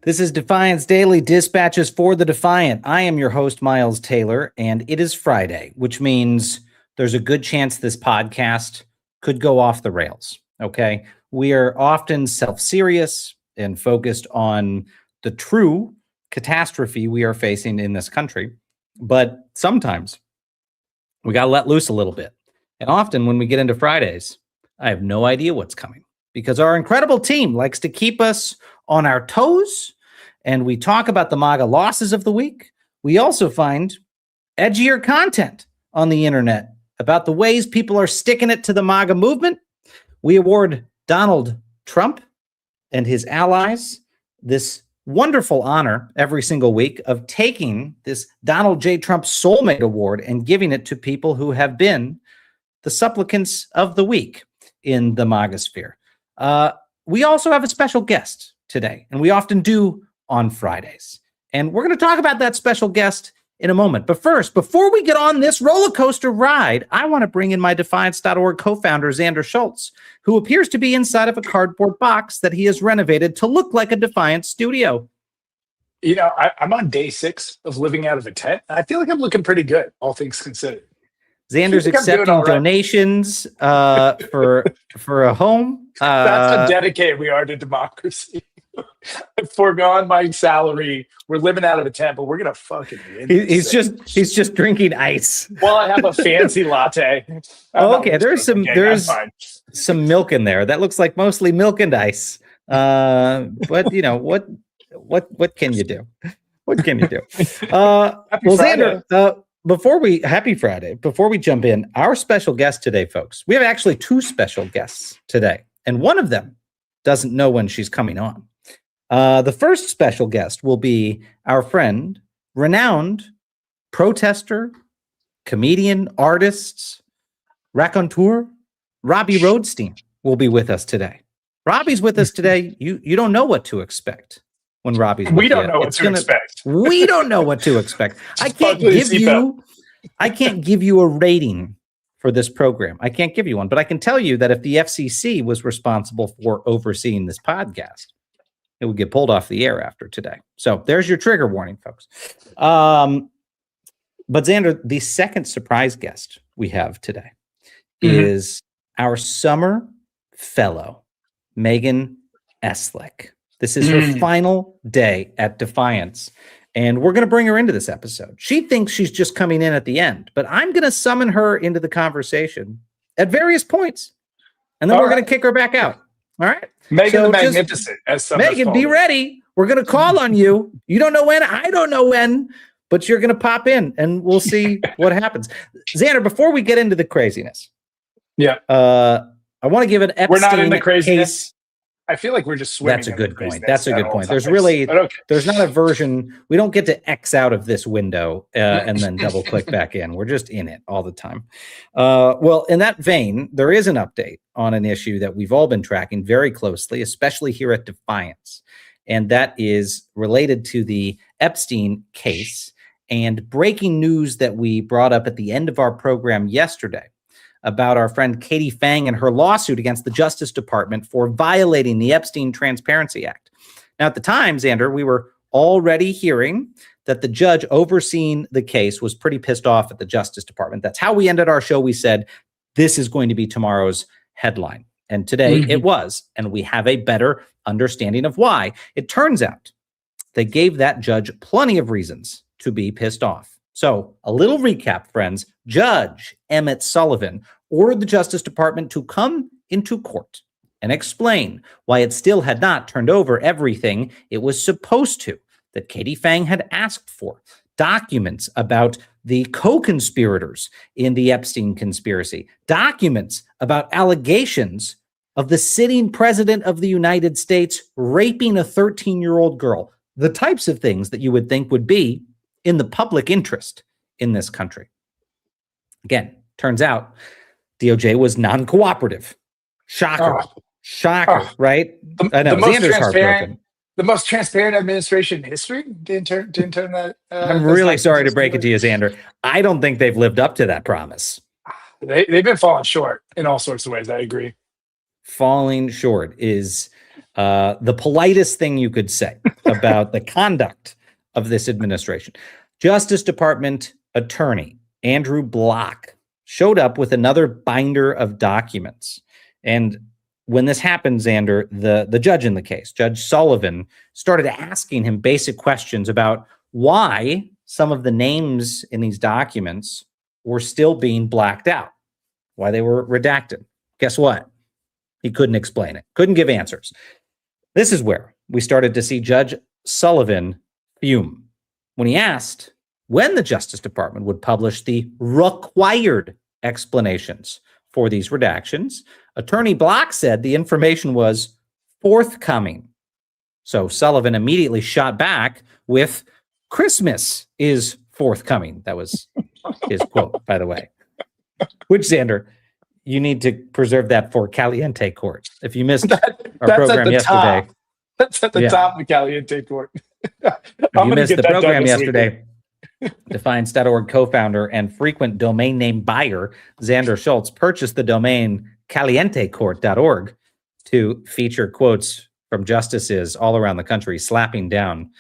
This is Defiance Daily Dispatches for the Defiant. I am your host, Miles Taylor, and it is Friday, which means there's a good chance this podcast could go off the rails, okay? We are often self-serious and focused on the true catastrophe we are facing in this country, but sometimes we got to let loose a little bit. And often when we get into Fridays, I have no idea what's coming because our incredible team likes to keep us on our toes, and we talk about the MAGA losses of the week. We also find edgier content on the internet about the ways people are sticking it to the MAGA movement. We award Donald Trump and his allies this wonderful honor every single week of taking this Donald J. Trump Soulmate Award and giving it to people who have been the supplicants of the week in the MAGA sphere. We also have a special guest today, and we often do on Fridays. And we're going to talk about that special guest in a moment. But first, before we get on this roller coaster ride, I want to bring in my Defiance.org co-founder, Xander Schultz, who appears to be inside of a cardboard box that he has renovated to look like a Defiance studio. You know, I'm on day 6 of living out of a tent. I feel like I'm looking pretty good, all things considered. Xander's accepting donations for a home. That's how dedicated we are to democracy. I've foregone my salary. We're living out of a tent, but we're gonna fucking win. He's just drinking ice. Well, I have a fancy latte. Okay, there's some milk in there. That looks like mostly milk and ice. But you know what can you do? What can you do? Well, Xander, happy Friday. Before we jump in, our special guest today, folks, we have actually 2 special guests today, and one of them doesn't know when she's coming on. The first special guest will be our friend, renowned protester, comedian, artist, raconteur, Robby Roadsteamer will be with us today. Robby's with us today. You don't know what to expect when Robby's with We don't know what to expect. We don't know what to expect. I can't give you a rating for this program. I can't give you one, but I can tell you that if the FCC was responsible for overseeing this podcast, it would get pulled off the air after today. So there's your trigger warning, folks. But Xander, the second surprise guest we have today is our summer fellow, Megan Eslick. This is her final day at Defiance, and we're going to bring her into this episode. She thinks she's just coming in at the end, but I'm going to summon her into the conversation at various points, and then we're going to kick her back out. All right? Megan the Magnificent. Megan, be ready. We're going to call on you. You don't know when. I don't know when, but you're going to pop in, and we'll see what happens. Xander, before we get into the craziness, I want to give an Epstein We're not in the craziness. case. I feel like we're just swimming. That's a good point. That's a good point. There's not a version. We don't get to X out of this window and then double click back in. We're just in it all the time. Well, in that vein, there is an update on an issue that we've all been tracking very closely, especially here at Defiance. And that is related to the Epstein case and breaking news that we brought up at the end of our program yesterday about our friend Katie Fang and her lawsuit against the Justice Department for violating the Epstein Transparency Act. Now, at the time, Xander, we were already hearing that the judge overseeing the case was pretty pissed off at the Justice Department. That's how we ended our show. We said, this is going to be tomorrow's headline. And today it was, and we have a better understanding of why. It turns out they gave that judge plenty of reasons to be pissed off. So a little recap, friends. Judge Emmett Sullivan ordered the Justice Department to come into court and explain why it still had not turned over everything it was supposed to, that Katie Fang had asked for, documents about the co-conspirators in the Epstein conspiracy, documents about allegations of the sitting president of the United States raping a 13-year-old girl, the types of things that you would think would be in the public interest in this country. Again, turns out DOJ was non-cooperative. Shocker. Right? I know. Xander's heartbroken. The most transparent administration in history didn't turn that. I'm really sorry to break it to you, Xander. I don't think they've lived up to that promise. They've been falling short in all sorts of ways. I agree. Falling short is the politest thing you could say. about the conduct of this administration. Justice Department attorney Andrew Block showed up with another binder of documents. And when this happened, Xander, the judge in the case, Judge Sullivan, started asking him basic questions about why some of the names in these documents were still being blacked out, why they were redacted. Guess what? He couldn't explain it, couldn't give answers. This is where we started to see Judge Sullivan fume when he asked when the Justice Department would publish the required explanations for these redactions. Attorney Block said the information was forthcoming. So Sullivan immediately shot back with, "Christmas is forthcoming." That was his quote, by the way. Which, Xander, you need to preserve that for Caliente Court. If you missed our program yesterday. Top. That's at the top of Caliente Court. If you missed the program yesterday, Defiance.org co-founder and frequent domain name buyer Xander Schultz purchased the domain calientecourt.org to feature quotes from justices all around the country slapping down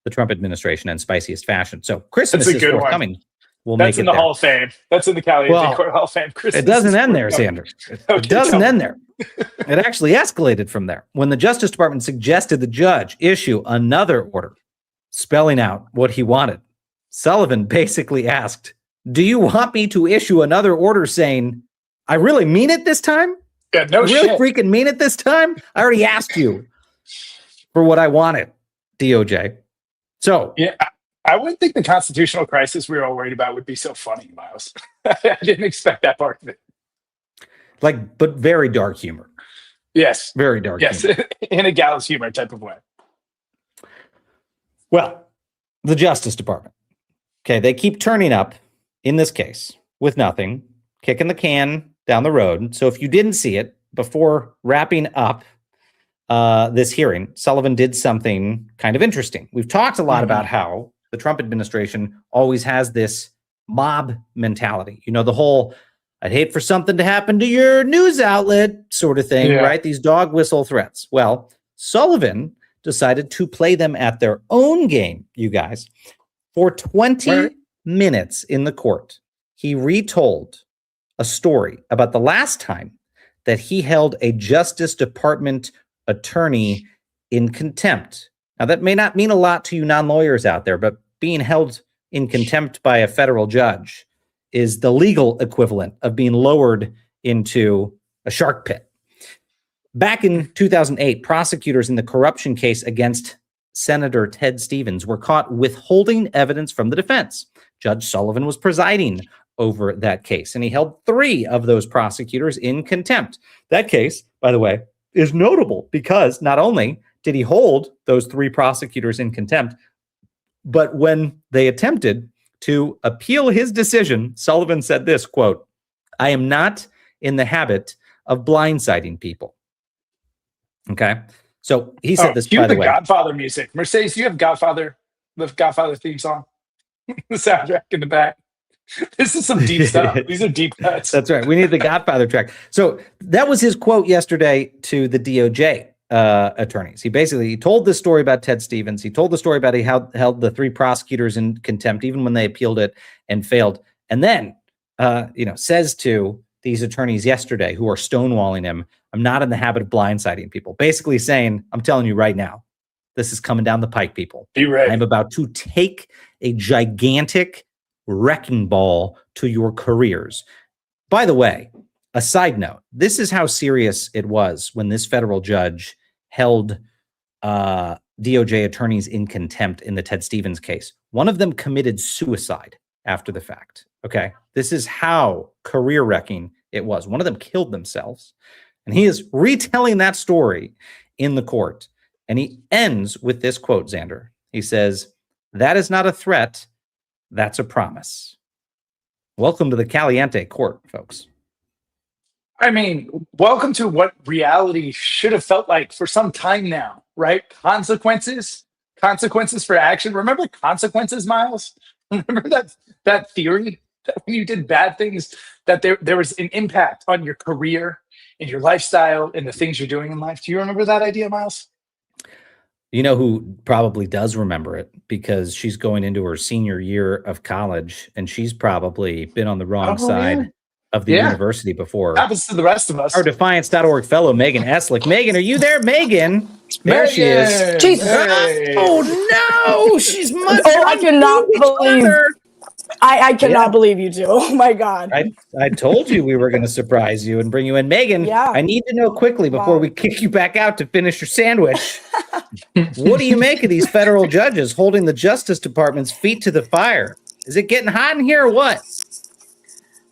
the Trump administration in spiciest fashion. So Christmas is forthcoming. We'll That's make in it the Hall of Fame. That's in the Caliente Court Hall of Fame. Christmas it doesn't end there, Xander. It doesn't end there. It actually escalated from there when the Justice Department suggested the judge issue another order spelling out what he wanted. Sullivan basically asked, "Do you want me to issue another order saying, I really mean it this time? Yeah, no really shit. Freaking mean it this time? I already asked you for what I wanted, DOJ." So yeah, I wouldn't think the constitutional crisis we were all worried about would be so funny, Miles. I didn't expect that part of it. But very dark humor. Yes. Very dark humor. In a gallows humor type of way. Well, the Justice Department. Okay, they keep turning up in this case with nothing, kicking the can down the road. So if you didn't see it, before wrapping up this hearing, Sullivan did something kind of interesting. We've talked a lot about how the Trump administration always has this mob mentality. You know, the whole, "I'd hate for something to happen to your news outlet" sort of thing, right? These dog whistle threats. Well, Sullivan decided to play them at their own game, you guys. For 20 minutes in the court, he retold a story about the last time that he held a Justice Department attorney in contempt. Now, that may not mean a lot to you non-lawyers out there, but being held in contempt by a federal judge is the legal equivalent of being lowered into a shark pit. Back in 2008, prosecutors in the corruption case against Senator Ted Stevens were caught withholding evidence from the defense. Judge Sullivan was presiding over that case, and he held 3 of those prosecutors in contempt. That case, by the way, is notable because not only did he hold those 3 prosecutors in contempt, but when they attempted to appeal his decision, Sullivan said this, quote, "I am not in the habit of blindsiding people." Okay. So he said this, by the way. Godfather music. Mercedes, you have Godfather, the Godfather theme song, the soundtrack in the back. This is some deep stuff. These are deep cuts. That's right. We need the Godfather track. So that was his quote yesterday to the DOJ attorneys. He told this story about Ted Stevens. He told the story about he held the 3 prosecutors in contempt, even when they appealed it and failed. And then, says to these attorneys yesterday who are stonewalling him, "I'm not in the habit of blindsiding people." Basically saying, "I'm telling you right now, this is coming down the pike, people. Be ready. I'm about to take a gigantic wrecking ball to your careers." By the way, a side note, this is how serious it was when this federal judge held DOJ attorneys in contempt in the Ted Stevens case. One of them committed suicide after the fact. Okay. This is how career wrecking it was. One of them killed themselves. And he is retelling that story in the court. And he ends with this quote, Xander. He says, "That is not a threat. That's a promise." Welcome to the Caliente Court, folks. I mean, welcome to what reality should have felt like for some time now, right? Consequences for action. Remember consequences, Miles? Remember that theory that when you did bad things, that there was an impact on your career and your lifestyle and the things you're doing in life. Do you remember that idea, Miles? You know who probably does remember it because she's going into her senior year of college and she's probably been on the wrong side of the university before. Happens to the rest of us. Our Defiance.org fellow, Megan Eslick. Megan, are you there, Megan? There she is. Jesus. Hey. Oh, no. She's mother. Oh, I cannot believe. I cannot believe you two. Oh, my God. I told you we were going to surprise you and bring you in. Megan, I need to know quickly before we kick you back out to finish your sandwich. What do you make of these federal judges holding the Justice Department's feet to the fire? Is it getting hot in here or what?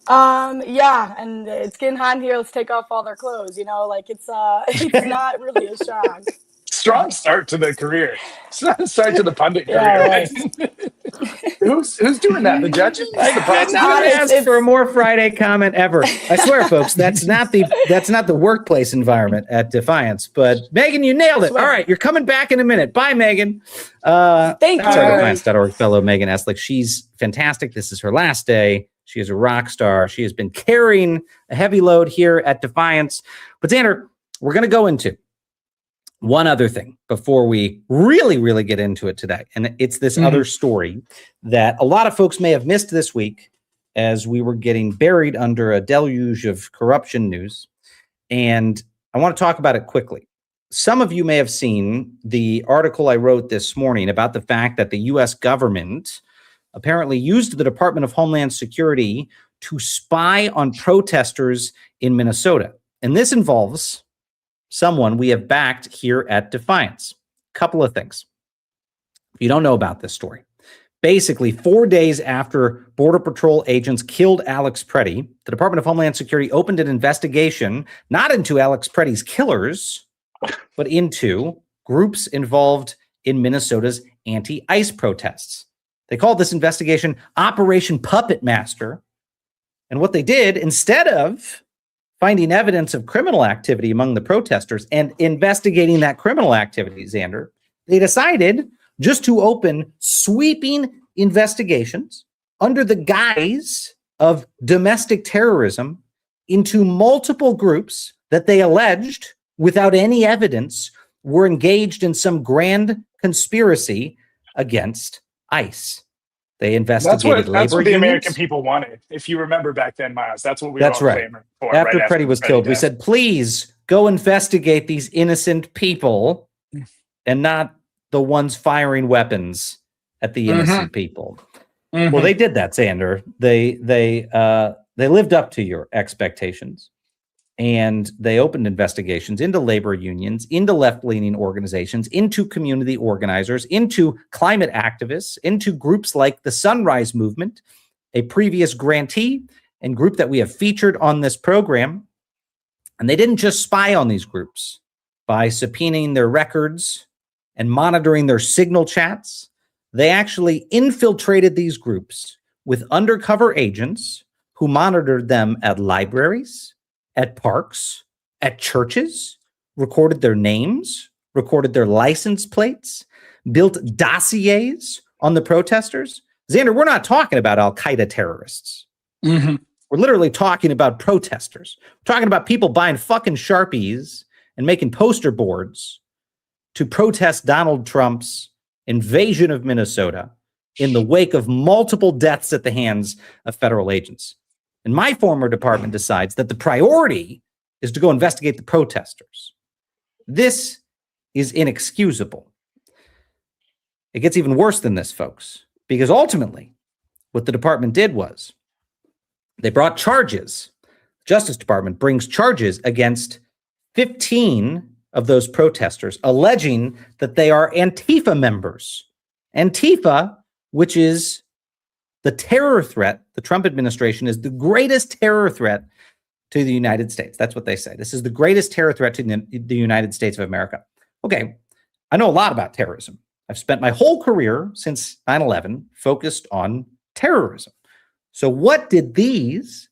Yeah, and it's getting hot in here. Let's take off all their clothes. You know, like it's not really a shock. Strong start to the career. Start to the pundit career. Right. Who's doing that? The judges? I could not ask for a more Friday comment ever. I swear, folks, that's not the workplace environment at Defiance. But Megan, you nailed it. All right, you're coming back in a minute. Bye, Megan. Thank you. Our Defiance.org fellow Megan Eslick. She's fantastic. This is her last day. She is a rock star. She has been carrying a heavy load here at Defiance. But Xander, we're going to go into one other thing before we really get into it today. And it's this other story that a lot of folks may have missed this week as we were getting buried under a deluge of corruption news. And I want to talk about it quickly. Some of you may have seen the article I wrote this morning about the fact that the U.S. government apparently used the Department of Homeland Security to spy on protesters in Minnesota. And this involves someone we have backed here at Defiance. Couple of things. If you don't know about this story, basically 4 days after Border Patrol agents killed Alex Preddy, the Department of Homeland Security opened an investigation, not into Alex Preddy's killers, but into groups involved in Minnesota's anti-ICE protests. They called this investigation Operation Puppet Master. And what they did, instead of finding evidence of criminal activity among the protesters and investigating that criminal activity, Xander, they decided just to open sweeping investigations under the guise of domestic terrorism into multiple groups that they alleged, without any evidence, were engaged in some grand conspiracy against ICE. They investigated labor That's what the unions. American people wanted. If you remember back then, Miles, that's what we That's were all right. clamoring for. After right Preddy was killed, we death. said, please go investigate these innocent people and not the ones firing weapons at the innocent people. Well, they did that, Xander. They lived up to your expectations. And they opened investigations into labor unions, into left-leaning organizations, into community organizers, into climate activists, into groups like the Sunrise Movement, a previous grantee and group that we have featured on this program. And they didn't just spy on these groups by subpoenaing their records and monitoring their signal chats. They actually infiltrated these groups with undercover agents who monitored them at libraries, at parks, at churches, recorded their names, recorded their license plates, built dossiers on the protesters. Xander, we're not talking about Al-Qaeda terrorists. We're literally talking about protesters. We're talking about people buying fucking Sharpies and making poster boards to protest Donald Trump's invasion of Minnesota in the wake of multiple deaths at the hands of federal agents. And my former department decides that the priority is to go investigate the protesters. This is inexcusable. It gets even worse than this, folks, because ultimately what the department did was they brought charges. The Justice Department brings charges against 15 of those protesters, alleging that they are Antifa members. Antifa, which is the terror threat, the Trump administration is the greatest terror threat to the United States. That's what they say. This is the greatest terror threat to the United States of America. Okay, I know a lot about terrorism. I've spent my whole career since 9/11 focused on terrorism. So what did these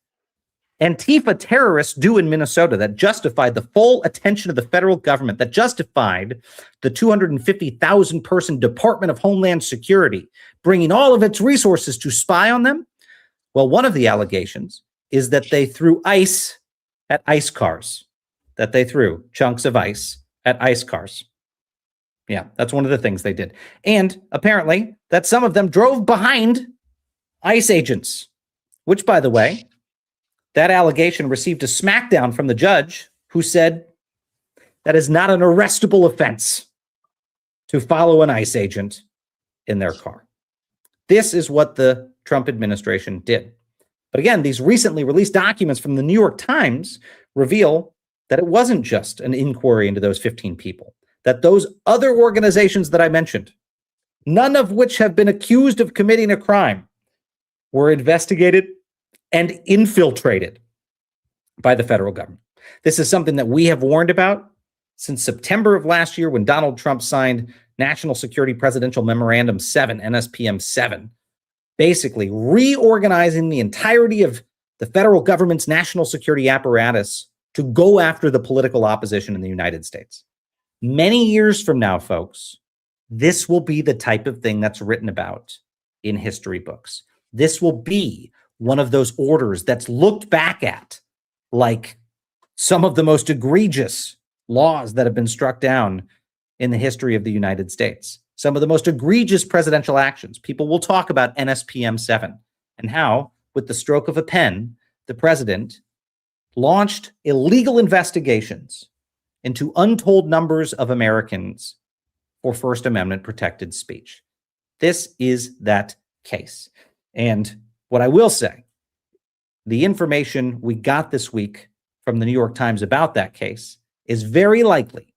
Antifa terrorists do in Minnesota that justified the full attention of the federal government, that justified the 250,000 person Department of Homeland Security bringing all of its resources to spy on them? Well, one of the allegations is that they threw ice at ICE cars, that they threw chunks of ice at ICE cars. Yeah, that's one of the things they did. And apparently that some of them drove behind ICE agents, which, by the way, that allegation received a smackdown from the judge, who said that is not an arrestable offense to follow an ICE agent in their car. This is what the Trump administration did. But again, these recently released documents from the New York Times reveal that it wasn't just an inquiry into those 15 people, that those other organizations that I mentioned, none of which have been accused of committing a crime, were investigated and infiltrated by the federal government. This is something that we have warned about since September of last year, when Donald Trump signed National Security Presidential Memorandum 7, NSPM 7, basically reorganizing the entirety of the federal government's national security apparatus to go after the political opposition in the United States. Many years from now, folks, this will be the type of thing that's written about in history books. This will be one of those orders that's looked back at like some of the most egregious laws that have been struck down in the history of the United States. Some of the most egregious presidential actions. People will talk about NSPM 7 and how, with the stroke of a pen, the president launched illegal investigations into untold numbers of Americans for First Amendment protected speech. This is that case. And what I will say, the information we got this week from the New York Times about that case is very likely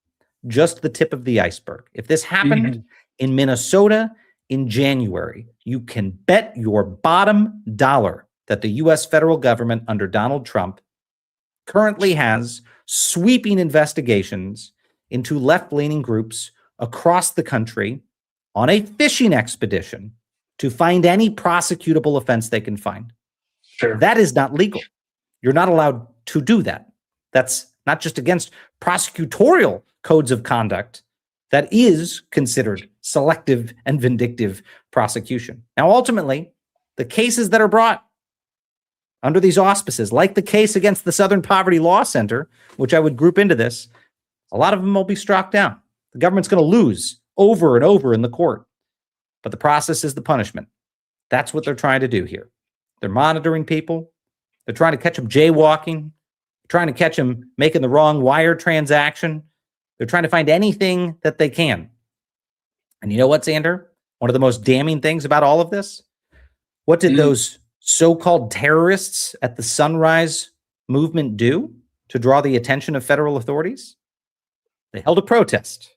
just the tip of the iceberg. If this happened in Minnesota in January, you can bet your bottom dollar that the U.S. federal government under Donald Trump currently has sweeping investigations into left-leaning groups across the country on a fishing expedition to find any prosecutable offense they can find. Sure. That is not legal. You're not allowed to do that. That's not just against prosecutorial codes of conduct. That is considered selective and vindictive prosecution. Now, ultimately, the cases that are brought under these auspices, like the case against the Southern Poverty Law Center, which I would group into this, a lot of them will be struck down. The government's going to lose over and over in the court. But the process is the punishment. That's what they're trying to do here. They're monitoring people. They're trying to catch them jaywalking, trying to catch them making the wrong wire transaction. They're trying to find anything that they can. And you know what, Xander? One of the most damning things about all of this? What did those so-called terrorists at the Sunrise Movement do to draw the attention of federal authorities? They held a protest.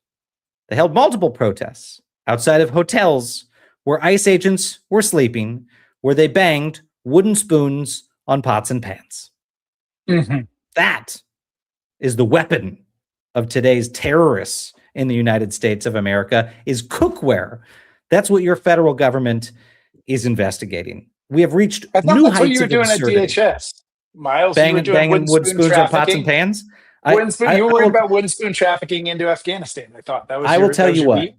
They held multiple protests outside of hotels where ICE agents were sleeping, where they banged wooden spoons on pots and pans. That is the weapon of today's terrorists in the United States of America, is cookware. That's what your federal government is investigating. We have reached new heights what you were of doing absurdity. At DHS, Miles. Banging wood spoons on pots and pans. You were worried about wooden spoon trafficking into Afghanistan. I thought that was. I will tell you what.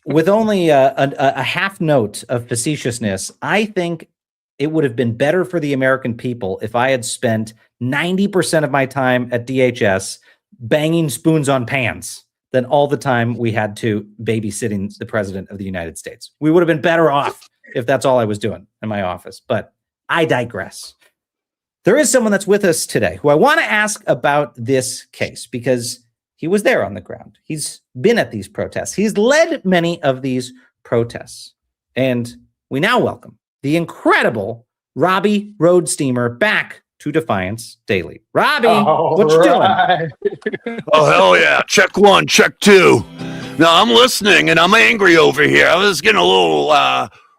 With only a half note of facetiousness, I think it would have been better for the American people if I had spent 90% of my time at DHS banging spoons on pans than all the time we had to babysitting the president of the United States. We would have been better off if that's all I was doing in my office. But I digress. There is someone that's with us today who I want to ask about this case because he was there on the ground. He's been at these protests. He's led many of these protests. And we now welcome the incredible Robby Roadsteamer back to Defiance Daily. Robby, what you doing? Oh, hell yeah. Check one, check two. No, I'm listening and I'm angry over here. I was getting a little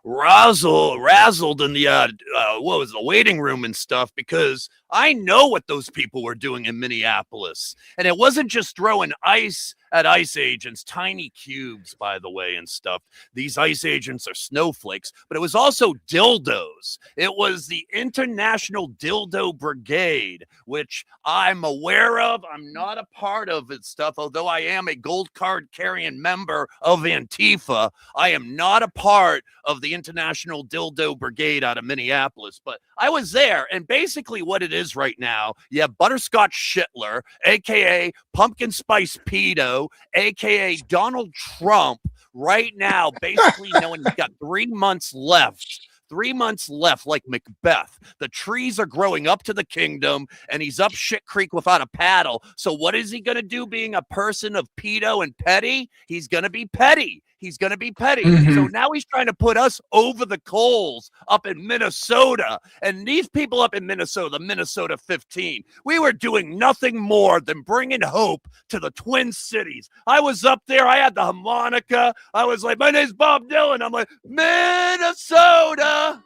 razzled in the waiting room and stuff, because I know what those people were doing in Minneapolis. And it wasn't just throwing ice at ICE agents, tiny cubes, by the way, and stuff. These ICE agents are snowflakes, but it was also dildos. It was the International Dildo Brigade, which I'm aware of. I'm not a part of it stuff, although I am a gold card carrying member of Antifa. I am not a part of the International Dildo Brigade out of Minneapolis, but I was there. And basically what it is right now. You have Butterscotch Shitler, a.k.a. Pumpkin Spice Pedo, a.k.a. Donald Trump, right now, basically knowing he's got 3 months left. 3 months left, like Macbeth. The trees are growing up to the kingdom, and he's up shit creek without a paddle. So what is he going to do being a person of pedo and petty? He's going to be petty. He's going to be petty. Mm-hmm. So now he's trying to put us over the coals up in Minnesota. And these people up in Minnesota, Minnesota 15, we were doing nothing more than bringing hope to the Twin Cities. I was up there. I had the harmonica. I was like, my name's Bob Dylan. I'm like, Minnesota.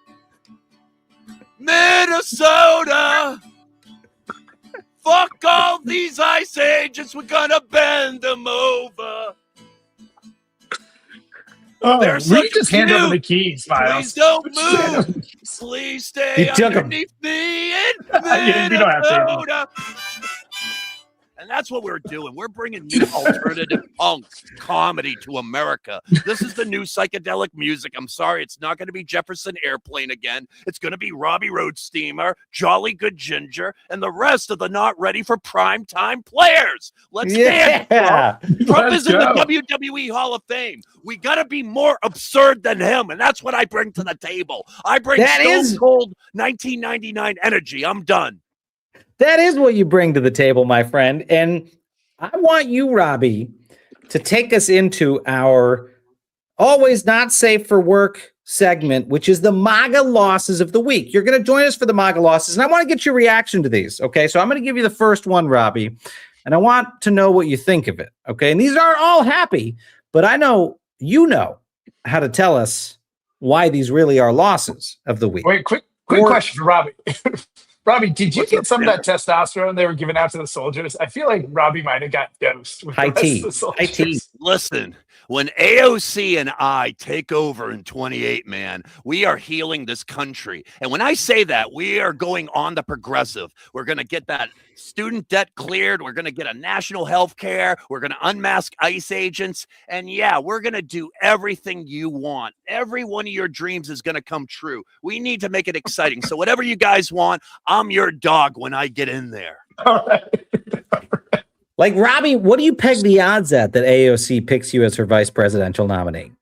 Minnesota. Fuck all these ice agents. We're going to bend them over. Oh, They're we just hand over the keys, Please Miles. don't move. Please stay underneath me in Minnesota. And that's what we're doing. We're bringing new alternative punk comedy to America. This is the new psychedelic music. I'm sorry, it's not going to be Jefferson Airplane again. It's going to be Robby Roadsteamer, Jolly Good Ginger, and the rest of the not ready for prime time players. Let's dance. Trump is in the WWE Hall of Fame. We got to be more absurd than him, and that's what I bring to the table. I bring Stone Cold 1999 energy. I'm done. That is what you bring to the table, my friend. And I want you, Robby, to take us into our always not safe for work segment, which is the MAGA losses of the week. You're going to join us for the MAGA losses, and I want to get your reaction to these. Okay, so I'm going to give you the first one, Robby, and I want to know what you think of it. Okay, and these aren't all happy, but I know you know how to tell us why these really are losses of the week. Wait, quick question for Robby. Robby, did you get some of that testosterone they were giving out to the soldiers? I feel like Robby might have got dosed with high tea. High tea. Listen, when AOC and I take over in 28, man, we are healing this country. And when I say that, we are going on the progressive. We're going to get that student debt cleared. We're going to get a national health care. We're going to unmask ICE agents. And yeah, we're going to do everything you want. Every one of your dreams is going to come true. We need to make it exciting. So whatever you guys want, I'm your dog when I get in there. All right. Like, Robby, what do you peg the odds at that AOC picks you as her vice presidential nominee?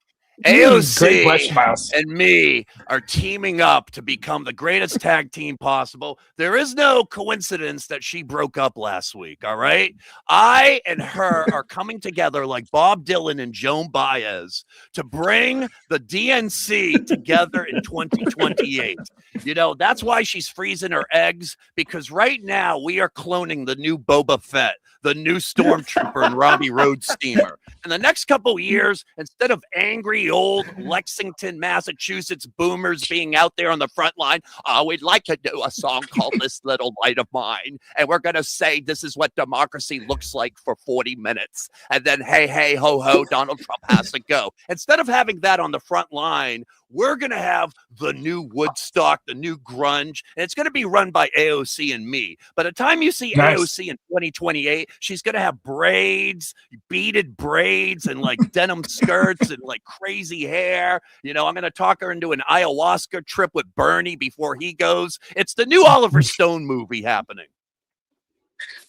AOC and me are teaming up to become the greatest tag team possible. There is no coincidence that she broke up last week, all right? I and her are coming together like Bob Dylan and Joan Baez to bring the DNC together in 2028. You know, that's why she's freezing her eggs, because right now we are cloning the new Boba Fett, the new Stormtrooper, and Robby Roadsteamer. In the next couple of years, instead of angry old Lexington, Massachusetts boomers being out there on the front line, we'd like to do a song called This Little Light of Mine. And we're going to say this is what democracy looks like for 40 minutes. And then, hey, hey, ho, ho, Donald Trump has to go. Instead of having that on the front line, we're going to have the new Woodstock, the new grunge, and it's going to be run by AOC and me. By the time you see AOC in 2028, she's going to have braids, beaded braids, and like denim skirts and like crazy hair. You know, I'm going to talk her into an ayahuasca trip with Bernie before he goes. It's the new Oliver Stone movie happening.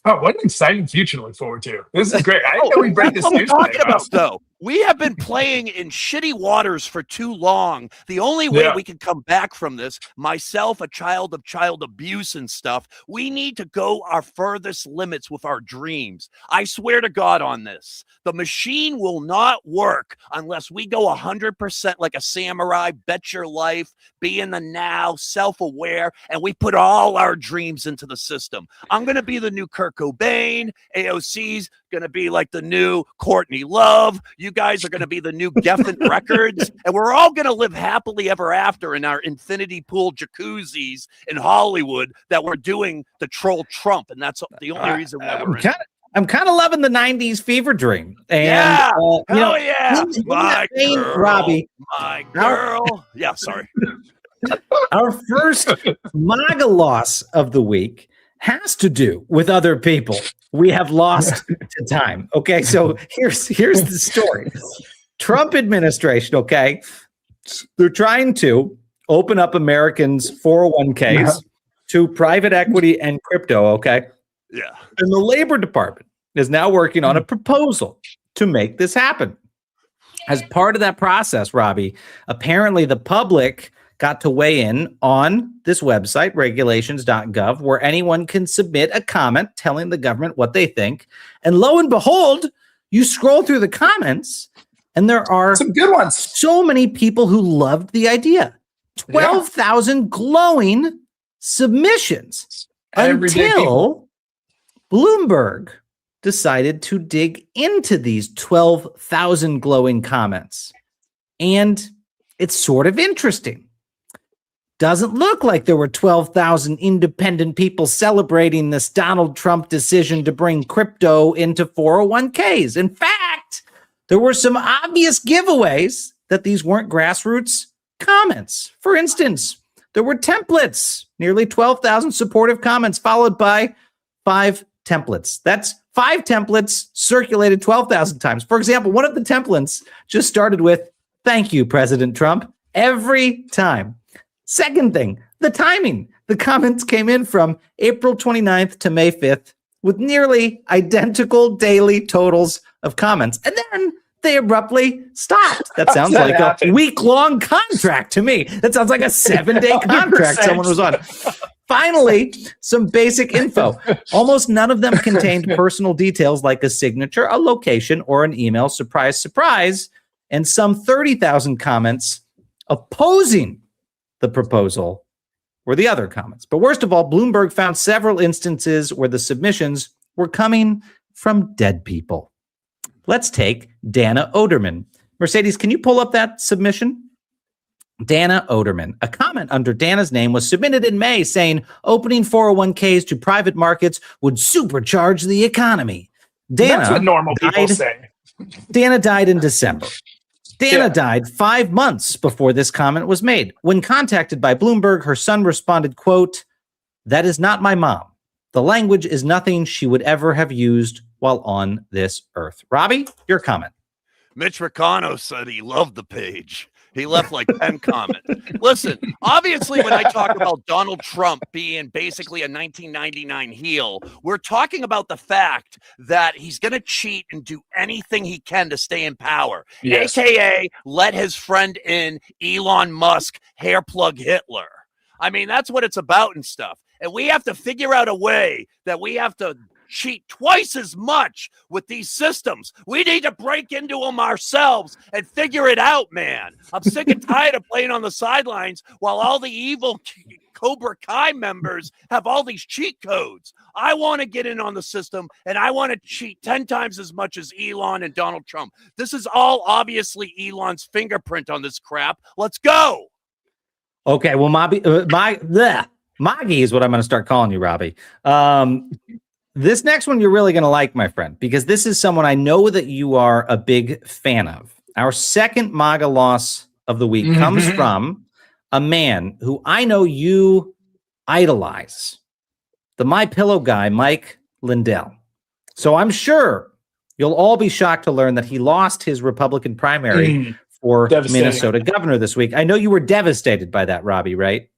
Oh, what an exciting future to look forward to. This is great. I didn't know we break this news talking about, though. We have been playing in shitty waters for too long. The only way we can come back from this, myself, a child of child abuse and stuff, we need to go our furthest limits with our dreams. I swear to God on this. The machine will not work unless we go 100% like a samurai, bet your life, be in the now, self-aware, and we put all our dreams into the system. I'm going to be the new Kurt Cobain. AOC's going to be like the new Courtney Love. You guys are going to be the new Geffen Records. And we're all going to live happily ever after in our infinity pool jacuzzis in Hollywood that we're doing to troll Trump. And that's the only reason why we're in it. I'm kind of loving the 90s fever dream. And, yeah. Hell yeah. My girl, Robby. My girl. Yeah, sorry. Our first MAGA loss of the week has to do with other people we have lost to time. Okay, so here's the story. Trump administration, okay, they're trying to open up Americans' 401ks to private equity and crypto, okay? Yeah. And the Labor Department is now working on a proposal to make this happen. As part of that process, Robby, apparently the public got to weigh in on this website, regulations.gov, where anyone can submit a comment telling the government what they think. And lo and behold, you scroll through the comments and there are some good ones. So many people who loved the idea. 12,000 glowing submissions until Bloomberg decided to dig into these 12,000 glowing comments. And it's sort of interesting. Doesn't look like there were 12,000 independent people celebrating this Donald Trump decision to bring crypto into 401ks. In fact, there were some obvious giveaways that these weren't grassroots comments. For instance, there were templates, nearly 12,000 supportive comments, followed by 5 templates. That's 5 templates circulated 12,000 times. For example, one of the templates just started with, "Thank you, President Trump," every time. Second thing, the timing. The comments came in from April 29th to May 5th with nearly identical daily totals of comments. And then they abruptly stopped. That sounds like a week-long contract to me. That sounds like a 7-day contract 100%. Someone was on. Finally, some basic info. Almost none of them contained personal details like a signature, a location, or an email. Surprise, surprise. And some 30,000 comments opposing the proposal were the other comments. But worst of all, Bloomberg found several instances where the submissions were coming from dead people. Let's take Dana Oderman. Mercedes, can you pull up that submission? Dana Oderman. A comment under Dana's name was submitted in May saying opening 401ks to private markets would supercharge the economy. That's what normal people say. Dana died in December. Dana died 5 months before this comment was made. When contacted by Bloomberg, her son responded, quote, "That is not my mom. The language is nothing she would ever have used while on this earth." Robby, your comment. Mitch McConnell said he loved the page. He left like 10 comments. Listen, obviously, when I talk about Donald Trump being basically a 1999 heel, we're talking about the fact that he's going to cheat and do anything he can to stay in power, AKA let his friend in, Elon Musk, hair plug Hitler. I mean, that's what it's about and stuff. And we have to figure out a way that we have to cheat twice as much with these systems. We need to break into them ourselves and figure it out, man. I'm sick and tired of playing on the sidelines while all the evil Cobra Kai members have all these cheat codes. I want to get in on the system, and I want to cheat 10 times as much as Elon and Donald Trump. This is all obviously Elon's fingerprint on this crap. Let's go. Okay, well, Maggie is what I'm going to start calling you, Robby. This next one you're really going to like, my friend, because this is someone I know that you are a big fan of. Our second MAGA loss of the week comes from a man who I know you idolize, the MyPillow guy, Mike Lindell. So I'm sure you'll all be shocked to learn that he lost his Republican primary for Minnesota governor this week. I know you were devastated by that, Robby, right?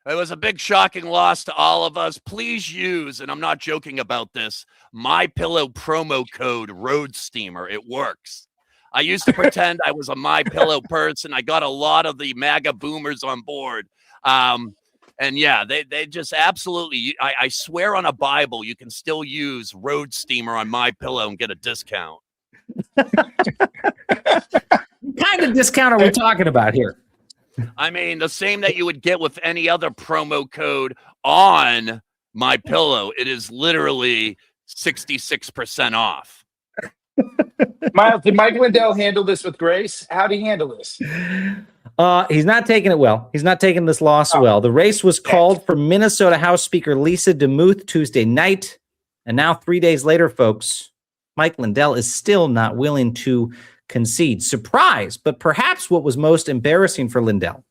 It was a big shocking loss to all of us. Please use, and I'm not joking about this, MyPillow promo code Roadsteamer. It works. I used to pretend I was a MyPillow person. I got a lot of the MAGA boomers on board. And yeah, they just absolutely, I swear on a Bible, you can still use Roadsteamer on MyPillow and get a discount. What kind of discount are we talking about here? I mean, the same that you would get with any other promo code on MyPillow. It is literally 66% off. Miles, did Mike Lindell handle this with grace? How did he handle this? He's not taking it well. He's not taking this loss well. The race was called for Minnesota House Speaker Lisa DeMuth Tuesday night. And now 3 days later, folks, Mike Lindell is still not willing to concede. Surprise, but perhaps what was most embarrassing for Lindell,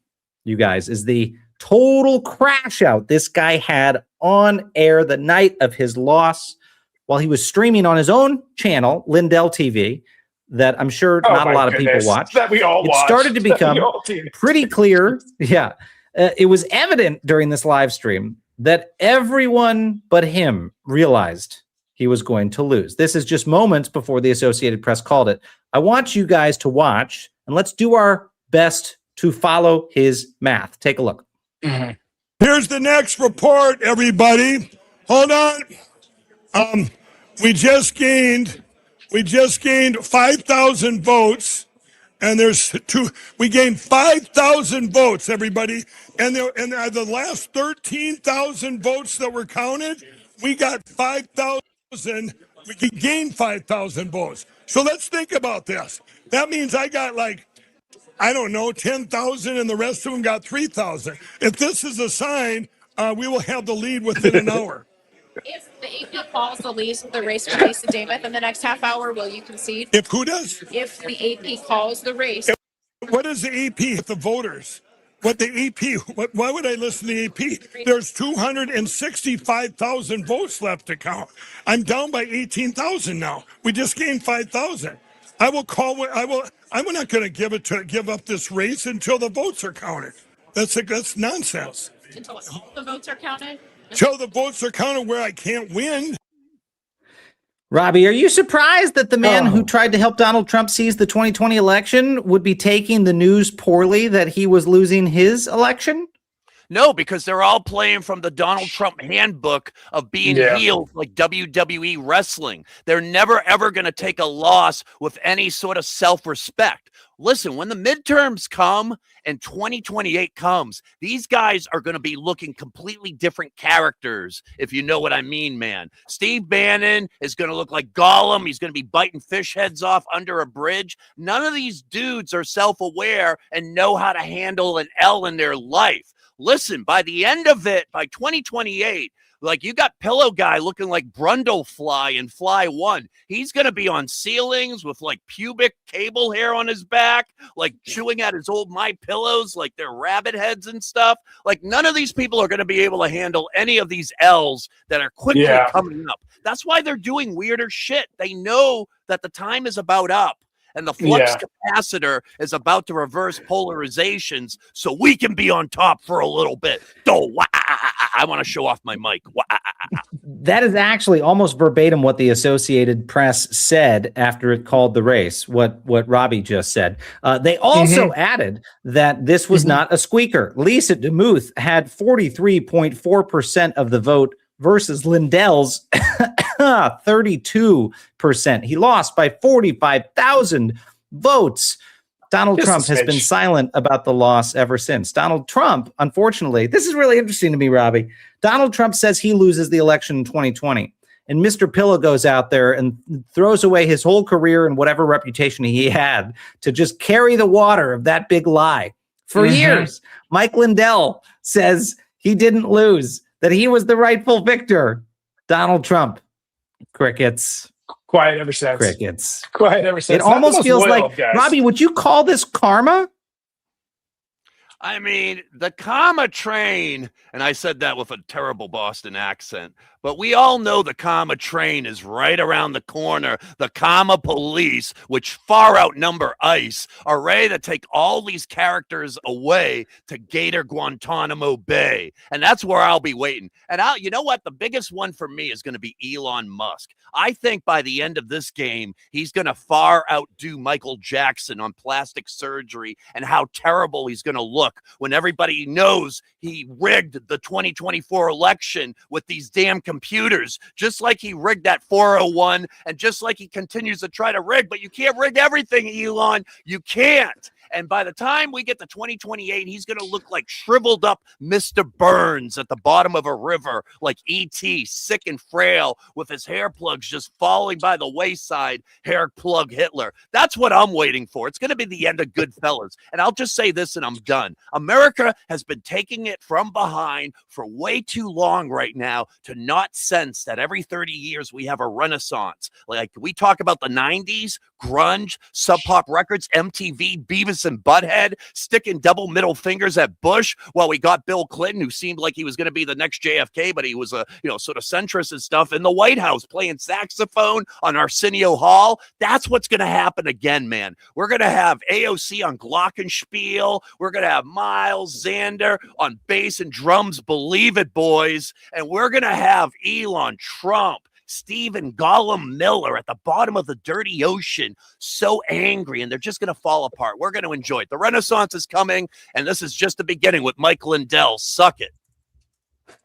you guys, is the total crash out this guy had on air the night of his loss while he was streaming on his own channel, Lindell TV, that I'm sure not a lot of people watch. That we all watch. It started to become pretty clear. Yeah. it was evident during this live stream that everyone but him realized he was going to lose. This is just moments before the Associated Press called it. I want you guys to watch, and let's do our best to follow his math. Take a look. Mm-hmm. Here's the next report, everybody. Hold on. We just gained 5,000 votes. And we gained 5,000 votes, everybody. And the last 13,000 votes that were counted, we got 5,000. We gained 5,000 votes. So let's think about this. That means I got 10,000, and the rest of them got 3,000. If this is a sign, we will have the lead within an hour. If the AP calls the race for Lisa Davis in the next half hour, will you concede? If who does? If the AP calls the race. What is the AP? The voters. What the AP? Why would I listen to the AP? There's 265,000 votes left to count. I'm down by 18,000 now. We just gained 5,000. I'm not going to give up this race until the votes are counted. That's nonsense. Until all the votes are counted? Until the votes are counted where I can't win. Robbie, are you surprised that the man who tried to help Donald Trump seize the 2020 election would be taking the news poorly that he was losing his election? No, because they're all playing from the Donald Trump handbook of being healed like WWE wrestling. They're never, ever going to take a loss with any sort of self-respect. Listen, when the midterms come and 2028 comes, these guys are going to be looking completely different characters, if you know what I mean, man. Steve Bannon is going to look like Gollum. He's going to be biting fish heads off under a bridge. None of these dudes are self-aware and know how to handle an L in their life. Listen, by the end of it, by 2028, like you got Pillow Guy looking like Brundlefly in Fly 1. He's going to be on ceilings with like pubic cable hair on his back, like chewing at his old My Pillows like they're rabbit heads and stuff. Like none of these people are going to be able to handle any of these L's that are quickly coming up. That's why they're doing weirder shit. They know that the time is about up. And the flux capacitor is about to reverse polarizations so we can be on top for a little bit. I want to show off my mic. That is actually almost verbatim what the Associated Press said after it called the race, what Robby just said. They also added that this was not a squeaker. Lisa DeMuth had 43.4% of the vote versus Lindell's 32%. He lost by 45,000 votes. Donald Trump has been silent about the loss ever since. Donald Trump, unfortunately, this is really interesting to me, Robbie. Donald Trump says he loses the election in 2020. And Mr. Pillow goes out there and throws away his whole career and whatever reputation he had to just carry the water of that big lie. For years, Mike Lindell says he didn't lose, that he was the rightful victor. Donald Trump, crickets. Quiet ever since. Crickets. Quiet ever since. It almost feels like, Robbie, would you call this karma? I mean, the comma train, and I said that with a terrible Boston accent, but we all know the comma train is right around the corner. The comma police, which far outnumber ICE, are ready to take all these characters away to Gator Guantanamo Bay. And that's where I'll be waiting. And you know what? The biggest one for me is going to be Elon Musk. I think by the end of this game, he's going to far outdo Michael Jackson on plastic surgery and how terrible he's going to look when everybody knows he rigged the 2024 election with these damn computers, just like he rigged that 401 and just like he continues to try to rig. But you can't rig everything, Elon. You can't. And by the time we get to 2028, he's going to look like shriveled up Mr. Burns at the bottom of a river, like E.T., sick and frail, with his hair plugs just falling by the wayside, hair plug Hitler. That's what I'm waiting for. It's going to be the end of Goodfellas. And I'll just say this and I'm done. America has been taking it from behind for way too long right now to not sense that every 30 years we have a renaissance. Like we talk about the 90s, grunge, Sub Pop Records, MTV, Beavis Beavis and Butthead sticking double middle fingers at Bush while we got Bill Clinton, who seemed like he was going to be the next JFK, but he was a sort of centrist and stuff in the White House playing saxophone on Arsenio Hall. That's what's going to happen again, man. We're going to have AOC on glockenspiel. We're going to have Miles Xander on bass and drums. Believe it, boys. And we're going to have Elon, Trump, Stephen Gollum Miller at the bottom of the dirty ocean, so angry, and they're just going to fall apart. We're going to enjoy it. The Renaissance is coming, and this is just the beginning with Mike Lindell. Suck it.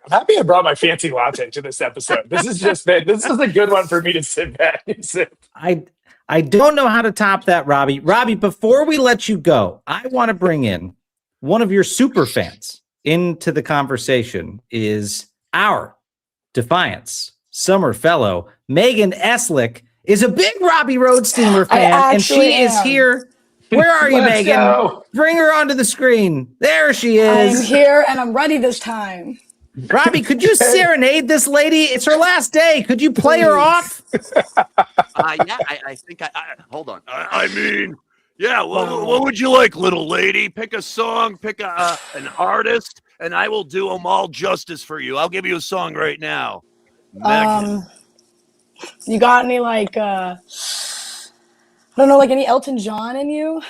I'm happy I brought my fancy latte to this episode. This is a good one for me to sit back and sip. I don't know how to top that, Robby. Robby, before we let you go, I want to bring in one of your super fans into the conversation. Is our Defiance summer fellow Megan Eslick is a big Robby Roadsteamer fan, and she is here. Where are you, Megan? Go. Bring her onto the screen. There she is. I'm here and I'm ready this time. Robby, could you serenade this lady? It's her last day. Could you play her off? Yeah, I think I hold on. I mean, yeah, what would you like, little lady? Pick a song, pick an artist, and I will do them all justice for you. I'll give you a song right now. Megan. You got any like I don't know, like any Elton John in you?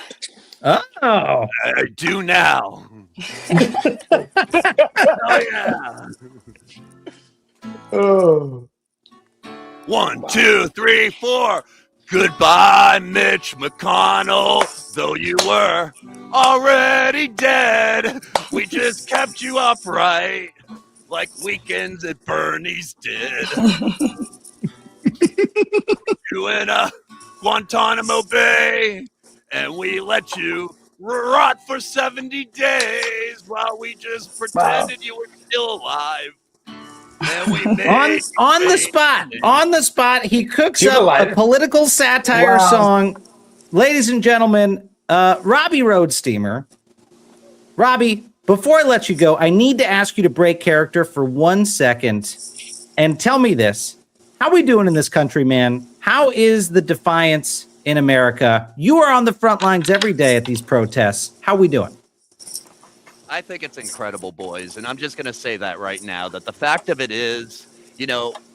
Oh, I do now. Oh yeah. Oh. 1, 2, 3, 4. Goodbye, Mitch McConnell. Though you were already dead, we just kept you upright like weekends at Bernie's did. You in a Guantanamo Bay, and we let you rot for 70 days while we just pretended you were still alive. And we made on the spot, he cooks up a political satire song. Ladies and gentlemen, Robby Roadsteamer. Robby, before I let you go, I need to ask you to break character for 1 second and tell me this. How we doing in this country, man? How is the Defiance in America? You are on the front lines every day at these protests. How we doing? I think it's incredible, boys. And I'm just going to say that right now, that the fact of it is,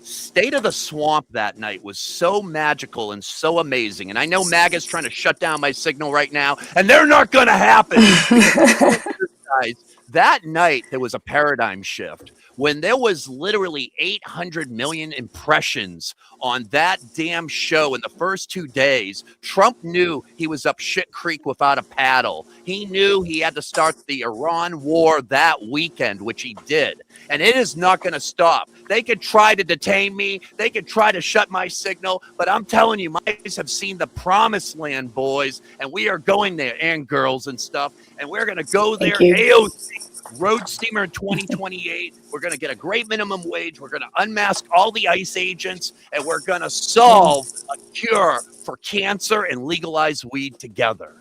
State of the Swamp that night was so magical and so amazing. And I know MAGA's trying to shut down my signal right now, and they're not going to happen. Guys, that night, there was a paradigm shift when there was literally 800 million impressions on that damn show in the first 2 days. Trump knew he was up shit creek without a paddle. He knew he had to start the Iran war that weekend, which he did. And it is not going to stop. They could try to detain me. They could try to shut my signal. But I'm telling you, my eyes have seen the promised land, boys. And we are going there, and girls and stuff. And we're going to go there. AOC. Roadsteamer in 2028. We're going to get a great minimum wage. We're going to unmask all the ICE agents, and we're going to solve a cure for cancer and legalize weed together.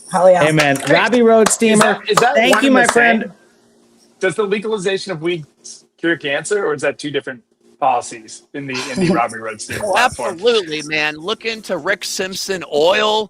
Hell yeah. Amen. Robby Roadsteamer, is that thank you, my friend. Does the legalization of weed cure cancer, or is that two different policies in the Robby Roadsteamer platform? Absolutely, man. Look into Rick Simpson oil,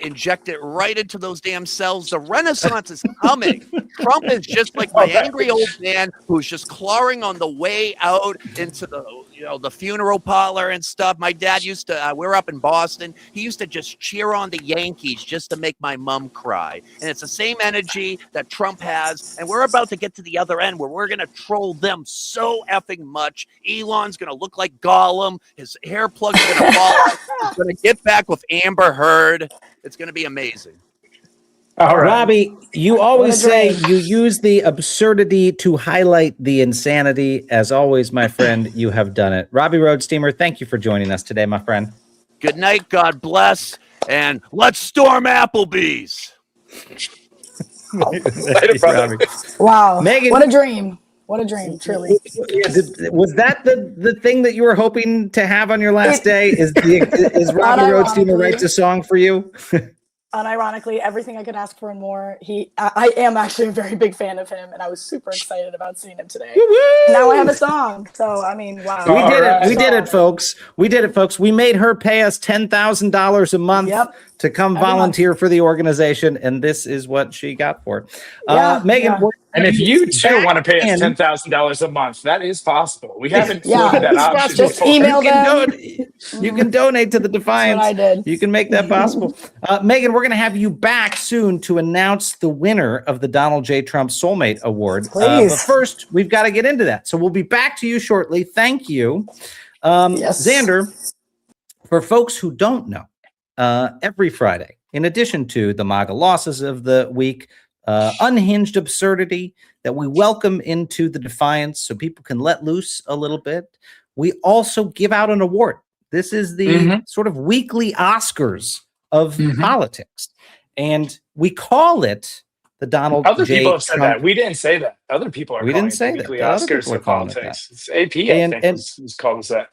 inject it right into those damn cells. The Renaissance is coming. Trump is just like my angry old man who's just clawing on the way out into the funeral parlor and stuff. My dad used to, we're up in Boston. He used to just cheer on the Yankees just to make my mom cry. And it's the same energy that Trump has. And we're about to get to the other end where we're going to troll them so effing much. Elon's going to look like Gollum. His hair plugs are going to fall out. He's going to get back with Amber Heard. It's going to be amazing. All right. Robby, you always say you use the absurdity to highlight the insanity. As always, my friend, you have done it. Robby Roadsteamer, thank you for joining us today, my friend. Good night, God bless, and let's storm Applebee's. Wow. Megan, what a dream. What a dream, truly. Was that the thing that you were hoping to have on your last day? Is Robby Roadsteamer writes a song for you? unironically, everything I could ask for and more. I am actually a very big fan of him, and I was super excited about seeing him today. Now I have a song, so I mean, wow. We did it. We did it, folks. We did it, folks. We made her pay us $10,000 a month to come volunteer for the organization, and this is what she got for it. Megan, and if you too want to pay us $10,000 a month, that is possible. We haven't floated that option. Just email them. You can donate to the Defiance. That's what I did. You can make that possible. Megan, we're going to have you back soon to announce the winner of the Donald J. Trump Soulmate Award. But first, we've got to get into that. So we'll be back to you shortly. Thank you. Xander, for folks who don't know, every Friday, in addition to the MAGA losses of the week, unhinged absurdity that we welcome into the Defiance so people can let loose a little bit, we also give out an award. This is the sort of weekly Oscars of politics. And we call it the Donald Other J. people have said Trump. that. We didn't say that. Other people are We calling didn't say it that. weekly Other Oscars people are of calling it politics. It's AP, I think, was called us that.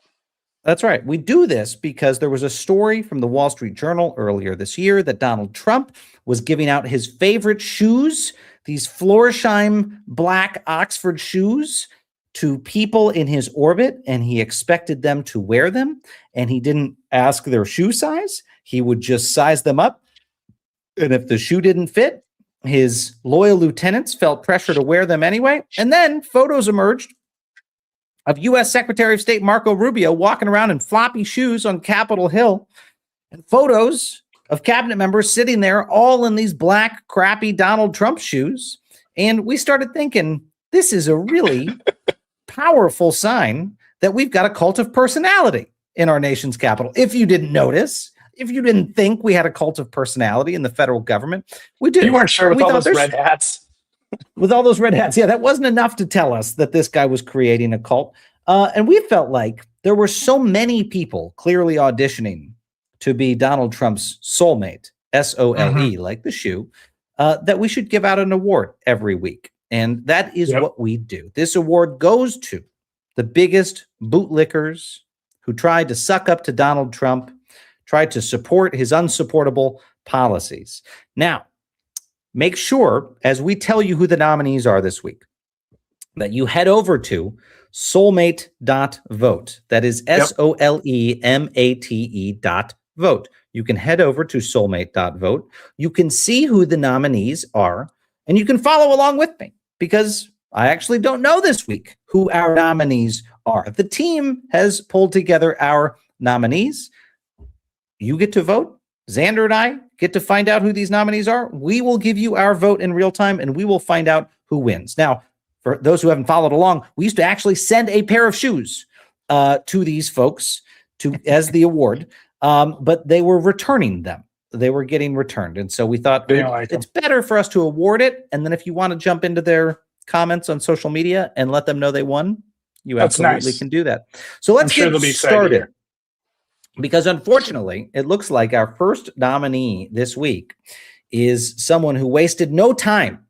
That's right. We do this because there was a story from the Wall Street Journal earlier this year that Donald Trump was giving out his favorite shoes, these Florsheim black Oxford shoes, to people in his orbit, and he expected them to wear them, and he didn't ask their shoe size. He would just size them up, and if the shoe didn't fit, his loyal lieutenants felt pressure to wear them anyway. And then photos emerged of U.S. Secretary of State Marco Rubio walking around in floppy shoes on Capitol Hill, and photos of cabinet members sitting there all in these black, crappy Donald Trump shoes. And we started thinking, this is a really powerful sign that we've got a cult of personality in our nation's capital. If you didn't notice, if you didn't think we had a cult of personality in the federal government, we did. You weren't sure with all those red hats. With all those red hats. Yeah, that wasn't enough to tell us that this guy was creating a cult. And we felt like there were so many people clearly auditioning to be Donald Trump's soulmate, S-O-L-E, like the shoe, that we should give out an award every week. And that is what we do. This award goes to the biggest bootlickers who tried to suck up to Donald Trump, tried to support his unsupportable policies. Now, make sure, as we tell you who the nominees are this week, that you head over to soulmate.vote. That is SOLEMATE.vote. You can head over to soulmate.vote. You can see who the nominees are, and you can follow along with me, because I actually don't know this week who our nominees are. The team has pulled together our nominees. You get to vote. Xander and I get to find out who these nominees are. We will give you our vote in real time, and we will find out who wins. Now, for those who haven't followed along, we used to actually send a pair of shoes to these folks as the award, but they were returning them. They were getting returned. And so we thought it's better for us to award it. And then if you want to jump into their comments on social media and let them know they won, you absolutely can do that. So let's get started. Because unfortunately, it looks like our first nominee this week is someone who wasted no time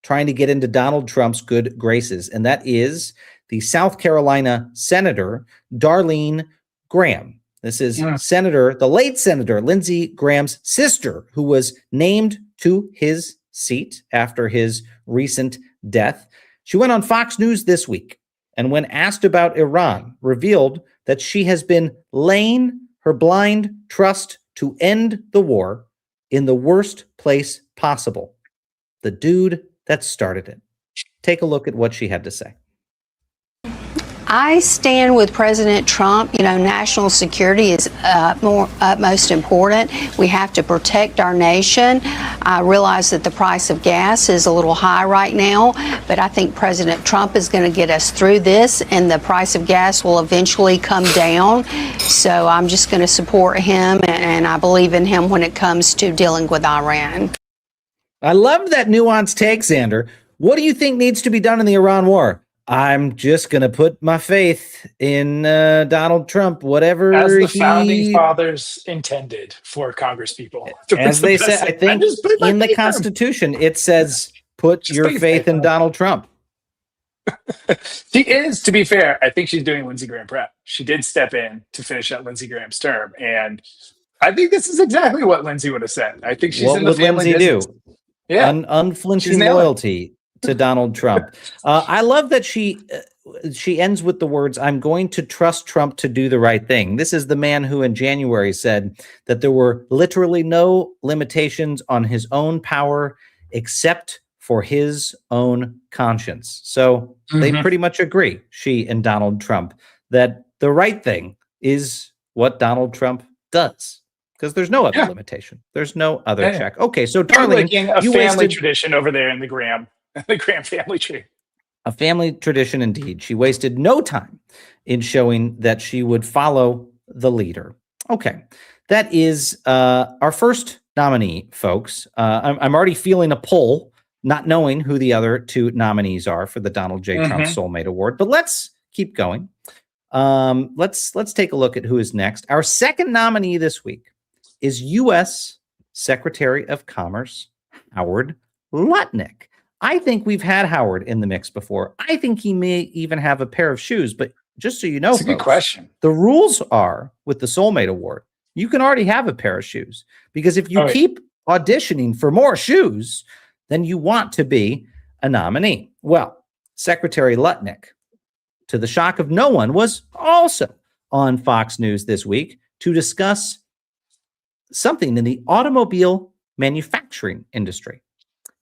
trying to get into Donald Trump's good graces, and that is the South Carolina Senator, Darlene Graham. This is the late Senator Lindsey Graham's sister, who was named to his seat after his recent death. She went on Fox News this week, and when asked about Iran, revealed that she has been laying her blind trust to end the war in the worst place possible. The dude that started it. Take a look at what she had to say. I stand with President Trump. You know, national security is most important. We have to protect our nation. I realize that the price of gas is a little high right now, but I think President Trump is going to get us through this, and the price of gas will eventually come down. So I'm just going to support him, and I believe in him when it comes to dealing with Iran. I love that nuanced take, Xander. What do you think needs to be done in the Iran war? I'm just going to put my faith in Donald Trump, whatever as the founding fathers intended for Congress people. As they said, I think in the Constitution, it says, put your faith in Donald Trump. She is, to be fair, I think she's doing Lindsey Graham prep. She did step in to finish out Lindsey Graham's term. And I think this is exactly what Lindsay would have said. I think she's What in the would family Lindsay business. do? Yeah, Unflinching She's nailing it. loyalty to Donald Trump. I love that she ends with the words, "I'm going to trust Trump to do the right thing." This is the man who in January said that there were literally no limitations on his own power except for his own conscience. So they pretty much agree, she and Donald Trump, that the right thing is what Donald Trump does. Because there's no other limitation. There's no other check. Okay, so darling, a you family wasted tradition over there in the Graham family tree. a family tradition indeed. She wasted no time in showing that she would follow the leader. Okay, that is our first nominee, folks. I'm already feeling a pull, not knowing who the other two nominees are for the Donald J. Trump Soulmate Award. But let's keep going. Let's take a look at who is next. Our second nominee this week is U.S. Secretary of Commerce Howard Lutnick. I think we've had Howard in the mix before. I think he may even have a pair of shoes, but just so you know, That's a good question. The rules are with the Soulmate Award, you can already have a pair of shoes, because if you keep auditioning for more shoes, then you want to be a nominee. Well, Secretary Lutnick, to the shock of no one, was also on Fox News this week to discuss something in the automobile manufacturing industry.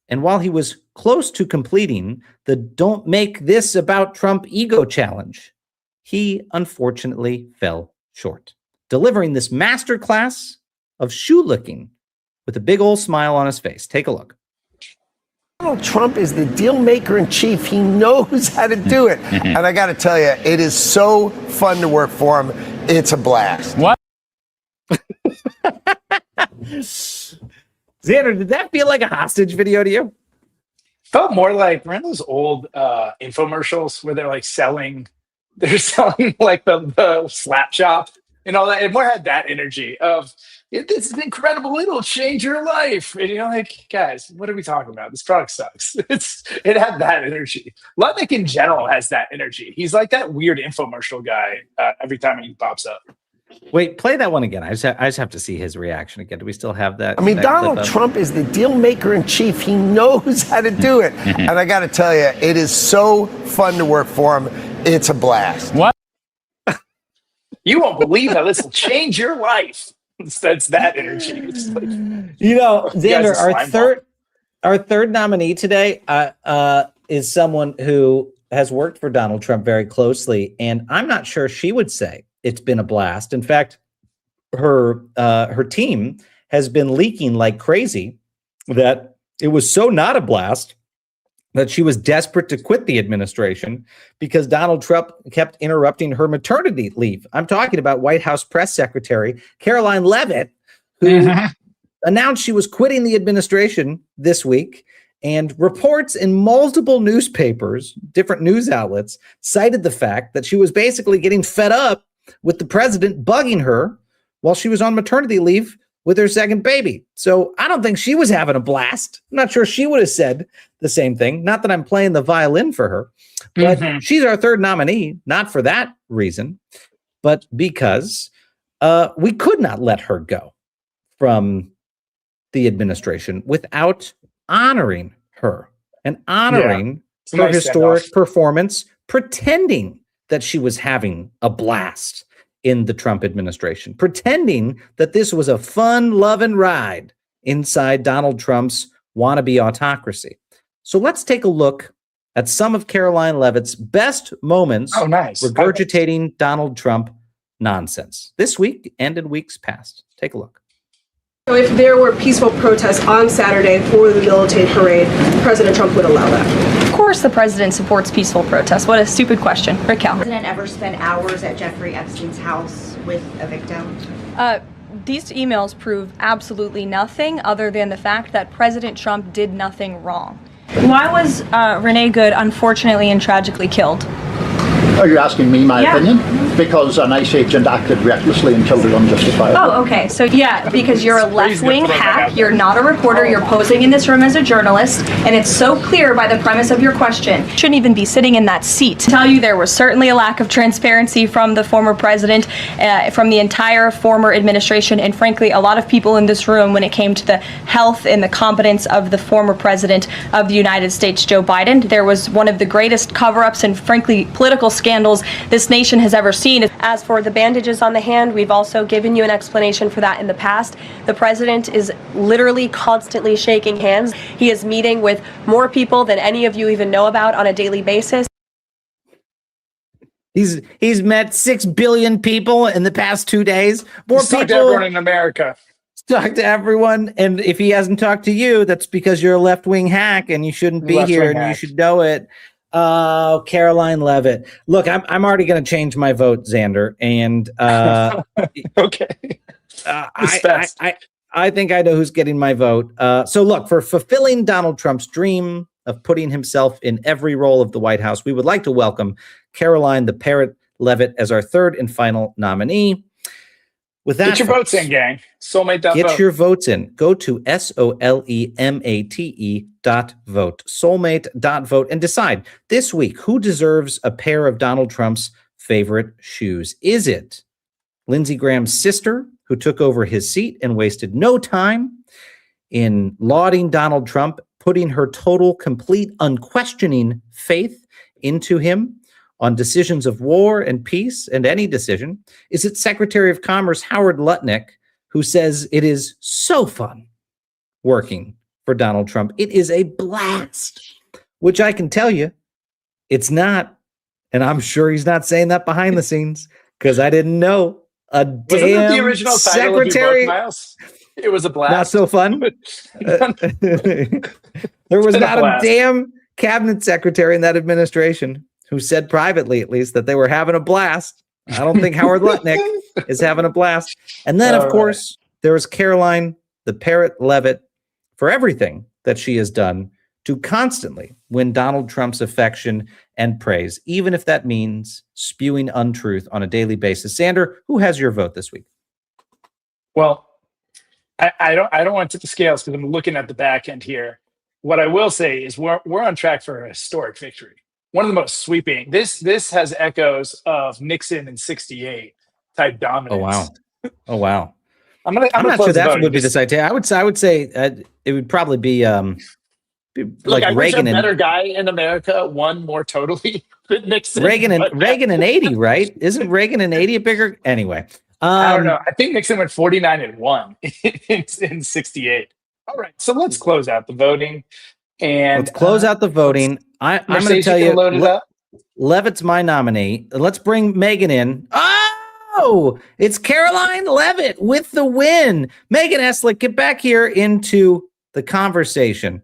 And while he was close to completing the "Don't Make This About Trump" ego challenge, he unfortunately fell short, delivering this masterclass of shoe licking with a big old smile on his face. Take a look. Donald Trump is the deal maker in chief. He knows how to do it. And I got to tell you, it is so fun to work for him. It's a blast. What? Xander, did that feel like a hostage video to you? Felt more like, remember those old infomercials where they're selling like the slap shop and all that? It more had that energy of, this is incredible, it'll change your life. And you're like, guys, what are we talking about? This product sucks. It had that energy. Lutnick in general has that energy. He's like that weird infomercial guy every time he pops up. Wait, play that one again. I just have to see his reaction again. Do we still have that? I mean, Donald Trump is the deal maker in chief. He knows how to do it. And I got to tell you, it is so fun to work for him. It's a blast. What? You won't believe how this will change your life. That's that energy. It's like, Xander, our third nominee today is someone who has worked for Donald Trump very closely, and I'm not sure she would say it's been a blast. In fact, her team has been leaking like crazy that it was so not a blast that she was desperate to quit the administration because Donald Trump kept interrupting her maternity leave. I'm talking about White House Press Secretary Caroline Leavitt, who announced she was quitting the administration this week, and reports in multiple newspapers, different news outlets, cited the fact that she was basically getting fed up with the president bugging her while she was on maternity leave with her second baby. So I don't think she was having a blast. I'm not sure she would have said the same thing. Not that I'm playing the violin for her, but she's our third nominee, not for that reason, but because we could not let her go from the administration without honoring her and honoring her historic performance, pretending that she was having a blast in the Trump administration, pretending that this was a fun, loving ride inside Donald Trump's wannabe autocracy. So let's take a look at some of Caroline Leavitt's best moments regurgitating Donald Trump nonsense this week and in weeks past. Take a look. So if there were peaceful protests on Saturday for the militant parade, President Trump would allow that? Of course the president supports peaceful protests. What a stupid question. Raquel. Did the president ever spend hours at Jeffrey Epstein's house with a victim? These emails prove absolutely nothing other than the fact that President Trump did nothing wrong. Why was Renee Good unfortunately and tragically killed? Are you asking me my opinion? Because an ICE agent acted recklessly and killed her unjustifiably. Oh, okay. So yeah, because you're a left-wing hack, you're not a reporter, you're posing in this room as a journalist, and it's so clear by the premise of your question. Shouldn't even be sitting in that seat. To tell you there was certainly a lack of transparency from the former president, from the entire former administration, and frankly, a lot of people in this room when it came to the health and the competence of the former president of the United States, Joe Biden. There was one of the greatest cover-ups and frankly political scandals this nation has ever seen. As for the bandages on the hand, we've also given you an explanation for that in the past. The president is literally constantly shaking hands. He is meeting with more people than any of you even know about on a daily basis. He's met 6 billion people in the past 2 days. More He's talked to people everyone in America. talk to everyone, and if he hasn't talked to you, that's because you're a left-wing hack and you shouldn't be here, and you should know it. Oh, Caroline Leavitt. Look, I'm already going to change my vote, Xander, and okay. I think I know who's getting my vote. So look, for fulfilling Donald Trump's dream of putting himself in every role of the White House, we would like to welcome Caroline the Parrot Leavitt as our third and final nominee. With that, get your votes in, gang. Soulmate.vote. Get your votes in. Go to SOLEMATE.vote, soulmate.vote, and decide this week who deserves a pair of Donald Trump's favorite shoes. Is it Lindsey Graham's sister, who took over his seat and wasted no time in lauding Donald Trump, putting her total, complete, unquestioning faith into him on decisions of war and peace and any decision? Is it Secretary of Commerce Howard Lutnick, who says it is so fun working for Donald Trump? It is a blast, which I can tell you it's not. And I'm sure he's not saying that behind the scenes because I didn't know. Wasn't that the original title of your book, Miles? It was a blast. Not so fun. There was not a damn cabinet secretary in that administration who said privately, at least, that they were having a blast. I don't think Howard Lutnick is having a blast. And then, of course, there was Caroline the Parrot Leavitt for everything that she has done to constantly win Donald Trump's affection and praise, even if that means spewing untruth on a daily basis. Xander, who has your vote this week? Well, I don't want to tip the scales because I'm looking at the back end here. What I will say is we're on track for a historic victory. One of the most sweeping. This has echoes of Nixon in '68 type dominance. Oh wow! I'm not sure that would be the citation. I would say it would probably be like I wish Reagan a better guy in America won more totally than Nixon. Reagan in 80, right? Isn't Reagan in 80 a bigger? Anyway, I don't know. I think Nixon went 49-1 in '68. All right, so let's close out the voting. And let's close out the voting. I'm going to tell you, Leavitt's my nominee. Let's bring Megan in. Oh, it's Caroline Leavitt with the win. Megan Eslick, get back here into the conversation.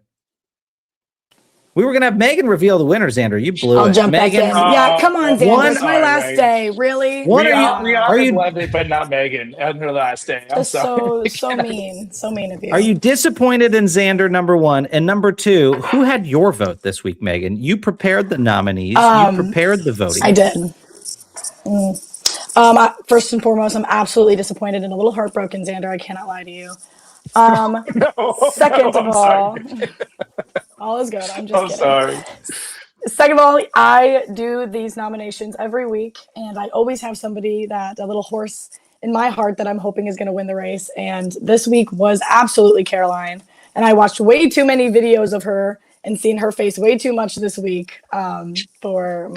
We were going to have Megan reveal the winners, Xander. You blew it. I'll jump Megan, back in. Yeah, come on, Xander. It's my last day. Really? Are you Leavitt, but not Megan on her last day? I'm sorry. So mean. So mean of you. Are you disappointed in Xander, number one? And number two, who had your vote this week, Megan? You prepared the nominees. You prepared the voting. I did. First and foremost, I'm absolutely disappointed and a little heartbroken, Xander. I cannot lie to you. Second of all, all is good. I'm just kidding. Sorry. Second of all, I do these nominations every week, and I always have somebody a little horse in my heart that I'm hoping is going to win the race. And this week was absolutely Caroline. And I watched way too many videos of her and seen her face way too much this week for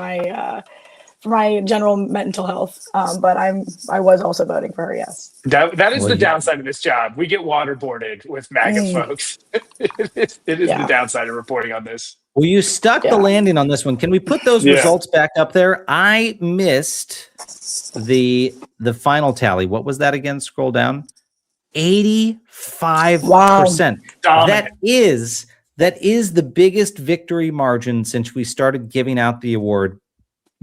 my general mental health. But I was also voting for her, yes. That is the downside of this job. We get waterboarded with MAGA folks. It is the downside of reporting on this. Well, you stuck the landing on this one. Can we put those results back up there? I missed the final tally. What was that again? Scroll down. 85%. Wow. That is the biggest victory margin since we started giving out the award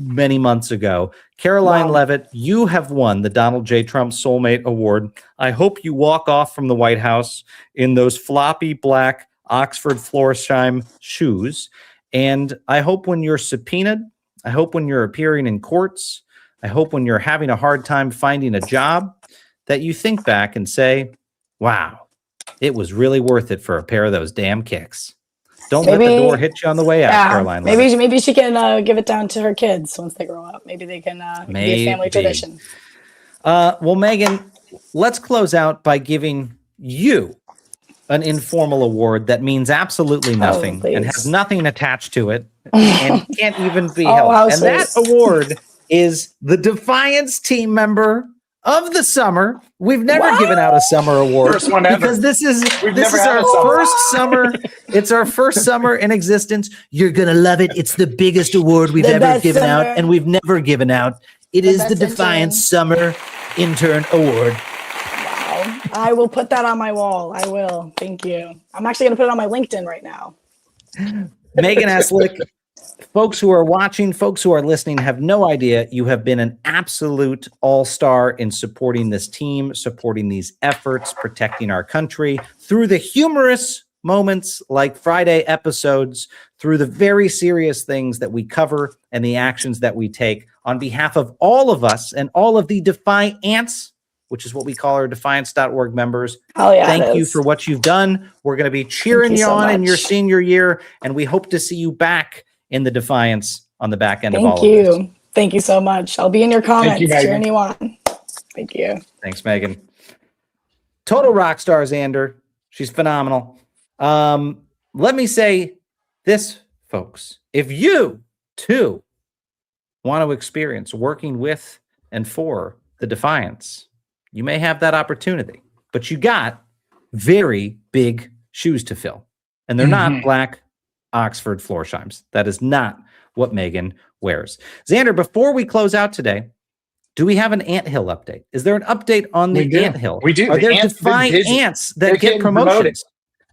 many months ago. Caroline Leavitt, you have won the Donald J. Trump Soulmate Award. I hope you walk off from the White House in those floppy black Oxford Florsheim shoes. And I hope when you're subpoenaed I hope when you're appearing in courts, I hope when you're having a hard time finding a job, that you think back and say, wow, it was really worth it for a pair of those damn kicks. Don't let the door hit you on the way out, Caroline. Maybe she can give it down to her kids once they grow up. Maybe they can be a family tradition. Well, Megan, let's close out by giving you an informal award that means absolutely nothing and has nothing attached to it and can't even be held. And that award is the Defiance team member of the summer. We've never given out a summer award. First one ever. Because this is our first summer. It's our first summer in existence. You're going to love it. It's the biggest award we've ever given out, and we've never given out. It is the Defiance Summer Intern Award. Wow. I will put that on my wall. I will. Thank you. I'm actually going to put it on my LinkedIn right now. Megan Eslick, folks who are watching, folks who are listening have no idea. You have been an absolute all-star in supporting this team, supporting these efforts, protecting our country through the humorous moments like Friday episodes, through the very serious things that we cover and the actions that we take on behalf of all of us and all of the Defiance, which is what we call our Defiance.org members. Oh, yeah, thank you for what you've done. We're going to be cheering you on in your senior year, and we hope to see you back in the Defiance on the back end of all of this. Thank you so much. I'll be in your comments cheering you on. Thank you. Thanks, Megan. Total rock star, Xander. She's phenomenal. Let me say this, folks. If you, too, want to experience working with and for the Defiance, you may have that opportunity. But you got very big shoes to fill. And they're not black Oxford Florshimes. That is not what Megan wears. Xander, before we close out today, do we have an anthill update? Is there an update on the anthill? We do. Are there Defiance that get promotions?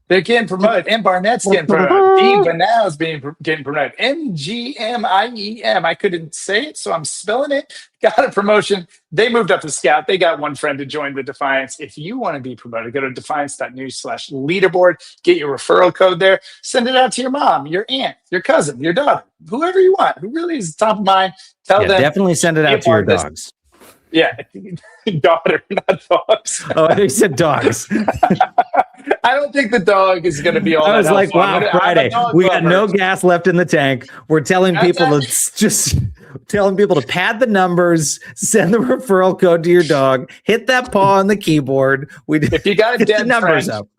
They're getting promoted. M. Barnett's getting promoted. D. Vanow's getting promoted. MGMIEM. I couldn't say it, so I'm spelling it. Got a promotion. They moved up to scout. They got one friend to join the Defiance. If you want to be promoted, go to defiance.news/leaderboard. Get your referral code there. Send it out to your mom, your aunt, your cousin, your daughter, whoever you want, who really is top of mind. Tell them. Definitely send it out to your dogs. Yeah, daughter, not dogs. Oh, I think you said dogs. I don't think the dog is going to be all that. I was like, wow, Friday. We got no gas left in the tank. We're telling people to pad the numbers, send the referral code to your dog, hit that paw on the keyboard. If you got a dead numbers up.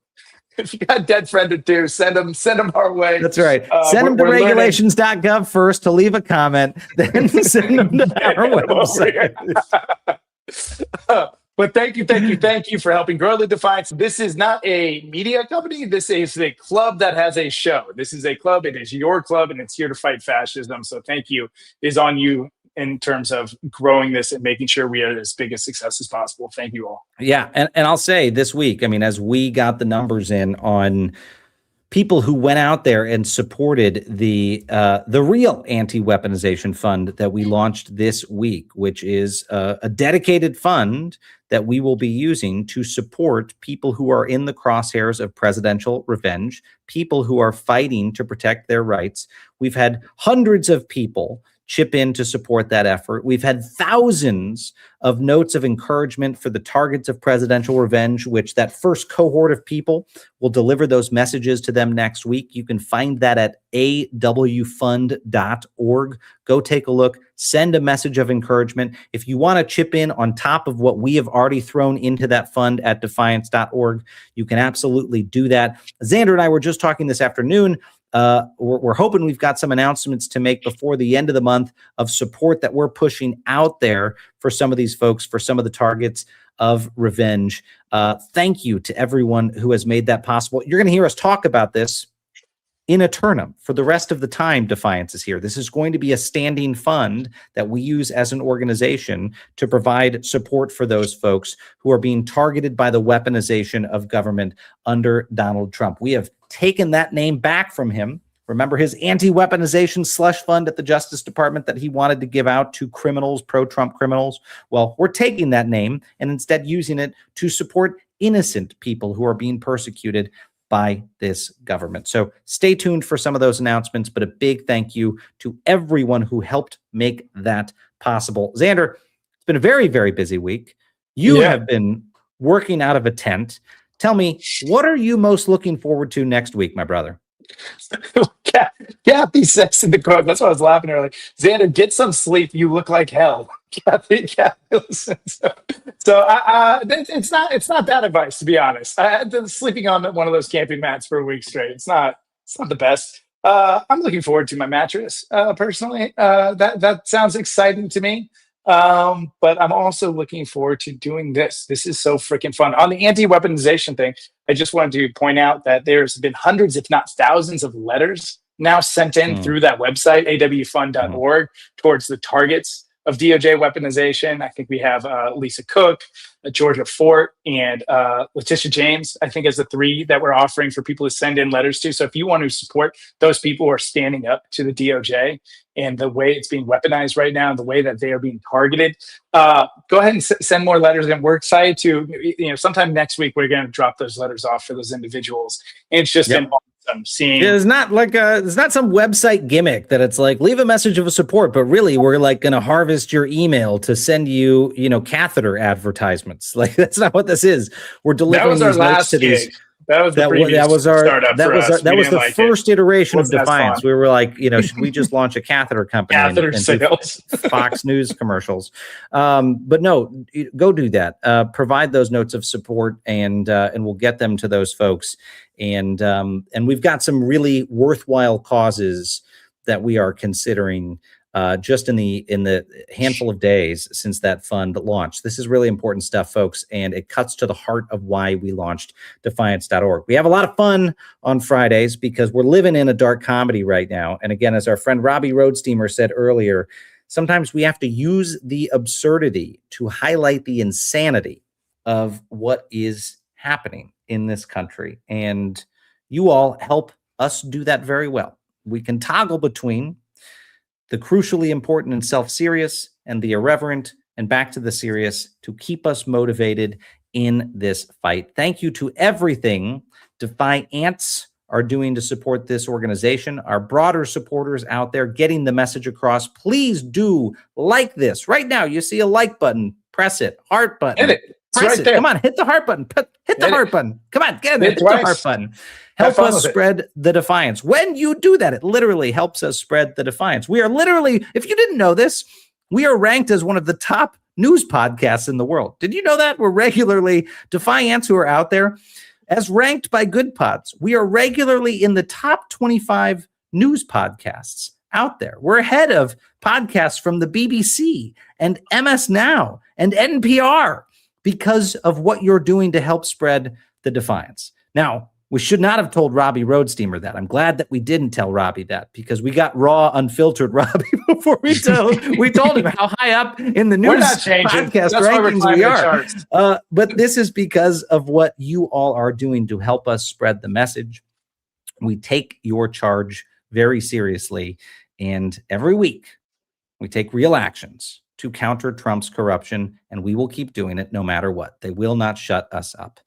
If you got a dead friend or two, send them our way. That's right. Send them to regulations.gov first to leave a comment, then send them to our website. But thank you for helping grow the Defiance. This is not a media company. This is a club that has a show. This is a club. It is your club, and it's here to fight fascism. So thank you is on you in terms of growing this and making sure we are as big a success as possible. Thank you all. Yeah, and I'll say this week, I mean, as we got the numbers in on people who went out there and supported the real anti-weaponization fund that we launched this week, which is a dedicated fund that we will be using to support people who are in the crosshairs of presidential revenge, people who are fighting to protect their rights. We've had hundreds of people chip in to support that effort. We've had thousands of notes of encouragement for the targets of presidential revenge, which that first cohort of people will deliver those messages to them next week. You can find that at awfund.org. Go take a look, send a message of encouragement. If you want to chip in on top of what we have already thrown into that fund at defiance.org, you can absolutely do that. Xander and I were just talking this afternoon. We're hoping we've got some announcements to make before the end of the month of support that we're pushing out there for some of these folks, for some of the targets of revenge. Thank you to everyone who has made that possible. You're going to hear us talk about this in eternum for the rest of the time Defiance is here. This is going to be a standing fund that we use as an organization to provide support for those folks who are being targeted by the weaponization of government under Donald Trump. We have taken that name back from him. Remember his anti-weaponization slush fund at the Justice Department that he wanted to give out to criminals, pro-Trump criminals? Well, we're taking that name and instead using it to support innocent people who are being persecuted by this government. So stay tuned for some of those announcements, but a big thank you to everyone who helped make that possible. Xander, it's been a very, very busy week. You have been working out of a tent. Tell me, what are you most looking forward to next week, my brother? Kathy says in the quote, that's why I was laughing earlier. Xander, get some sleep. You look like hell. Kathy listens. So it's not bad advice, to be honest. I've been sleeping on one of those camping mats for a week straight. It's not the best. I'm looking forward to my mattress, personally. That sounds exciting to me. But I'm also looking forward to doing this. This is so freaking fun. On the anti-weaponization thing, I just wanted to point out that there's been hundreds, if not thousands, of letters now sent in through that website, awfund.org, towards the targets of DOJ weaponization. I think we have Lisa Cook, Georgia Fort, and Letitia James, I think, as the three that we're offering for people to send in letters to. So if you want to support those people who are standing up to the DOJ and the way it's being weaponized right now and the way that they are being targeted, go ahead and send more letters. And we're excited to, sometime next week, we're going to drop those letters off for those individuals. And it's just been awesome seeing. It's not like it's not some website gimmick that it's like, leave a message of support, but really we're like going to harvest your email to send you, catheter advertisements. Like, that's not what this is. We're delivering these notes to these. That was the first iteration of Defiance. We were like, should we just launch a catheter company and do Fox News commercials? But no, go do that. Provide those notes of support, and we'll get them to those folks. And we've got some really worthwhile causes that we are considering. Just in the handful of days since that fund launched. This is really important stuff, folks, and it cuts to the heart of why we launched Defiance.org. We have a lot of fun on Fridays because we're living in a dark comedy right now. And again, as our friend Robby Roadsteamer said earlier, sometimes we have to use the absurdity to highlight the insanity of what is happening in this country. And you all help us do that very well. We can toggle between the crucially important and self-serious, and the irreverent and back to the serious to keep us motivated in this fight. Thank you to everything Defiance are doing to support this organization, our broader supporters out there getting the message across. Please do like this. Right now, you see a like button. Press it. Heart button. Hit it. Press it. There. Come on, hit the heart button. Hit the heart button. Come on, get in there. Hit the heart button. Help us spread the Defiance. When you do that, it literally helps us spread the Defiance. We are literally, if you didn't know this, we are ranked as one of the top news podcasts in the world. Did you know that? We're regularly, Defiance who are out there, as ranked by Good Pods, we are regularly in the top 25 news podcasts out there. We're ahead of podcasts from the BBC and MS Now and NPR because of what you're doing to help spread the Defiance. Now, we should not have told Robby Roadsteamer that. I'm glad that we didn't tell Robby that, because we got raw, unfiltered Robby before we told him how high up in the news podcast rankings we are. But this is because of what you all are doing to help us spread the message. We take your charge very seriously, and every week we take real actions to counter Trump's corruption, and we will keep doing it no matter what. They will not shut us up.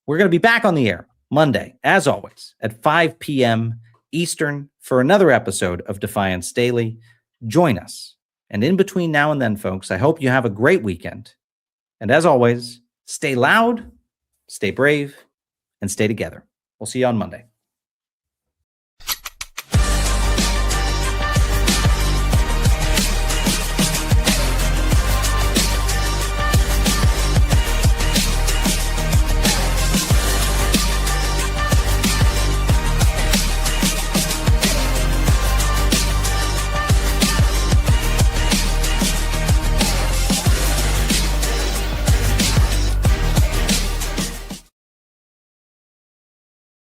We're going to be back on the air Monday, as always, at 5 p.m. Eastern for another episode of Defiance Daily. Join us. And in between now and then, folks, I hope you have a great weekend. And as always, stay loud, stay brave, and stay together. We'll see you on Monday.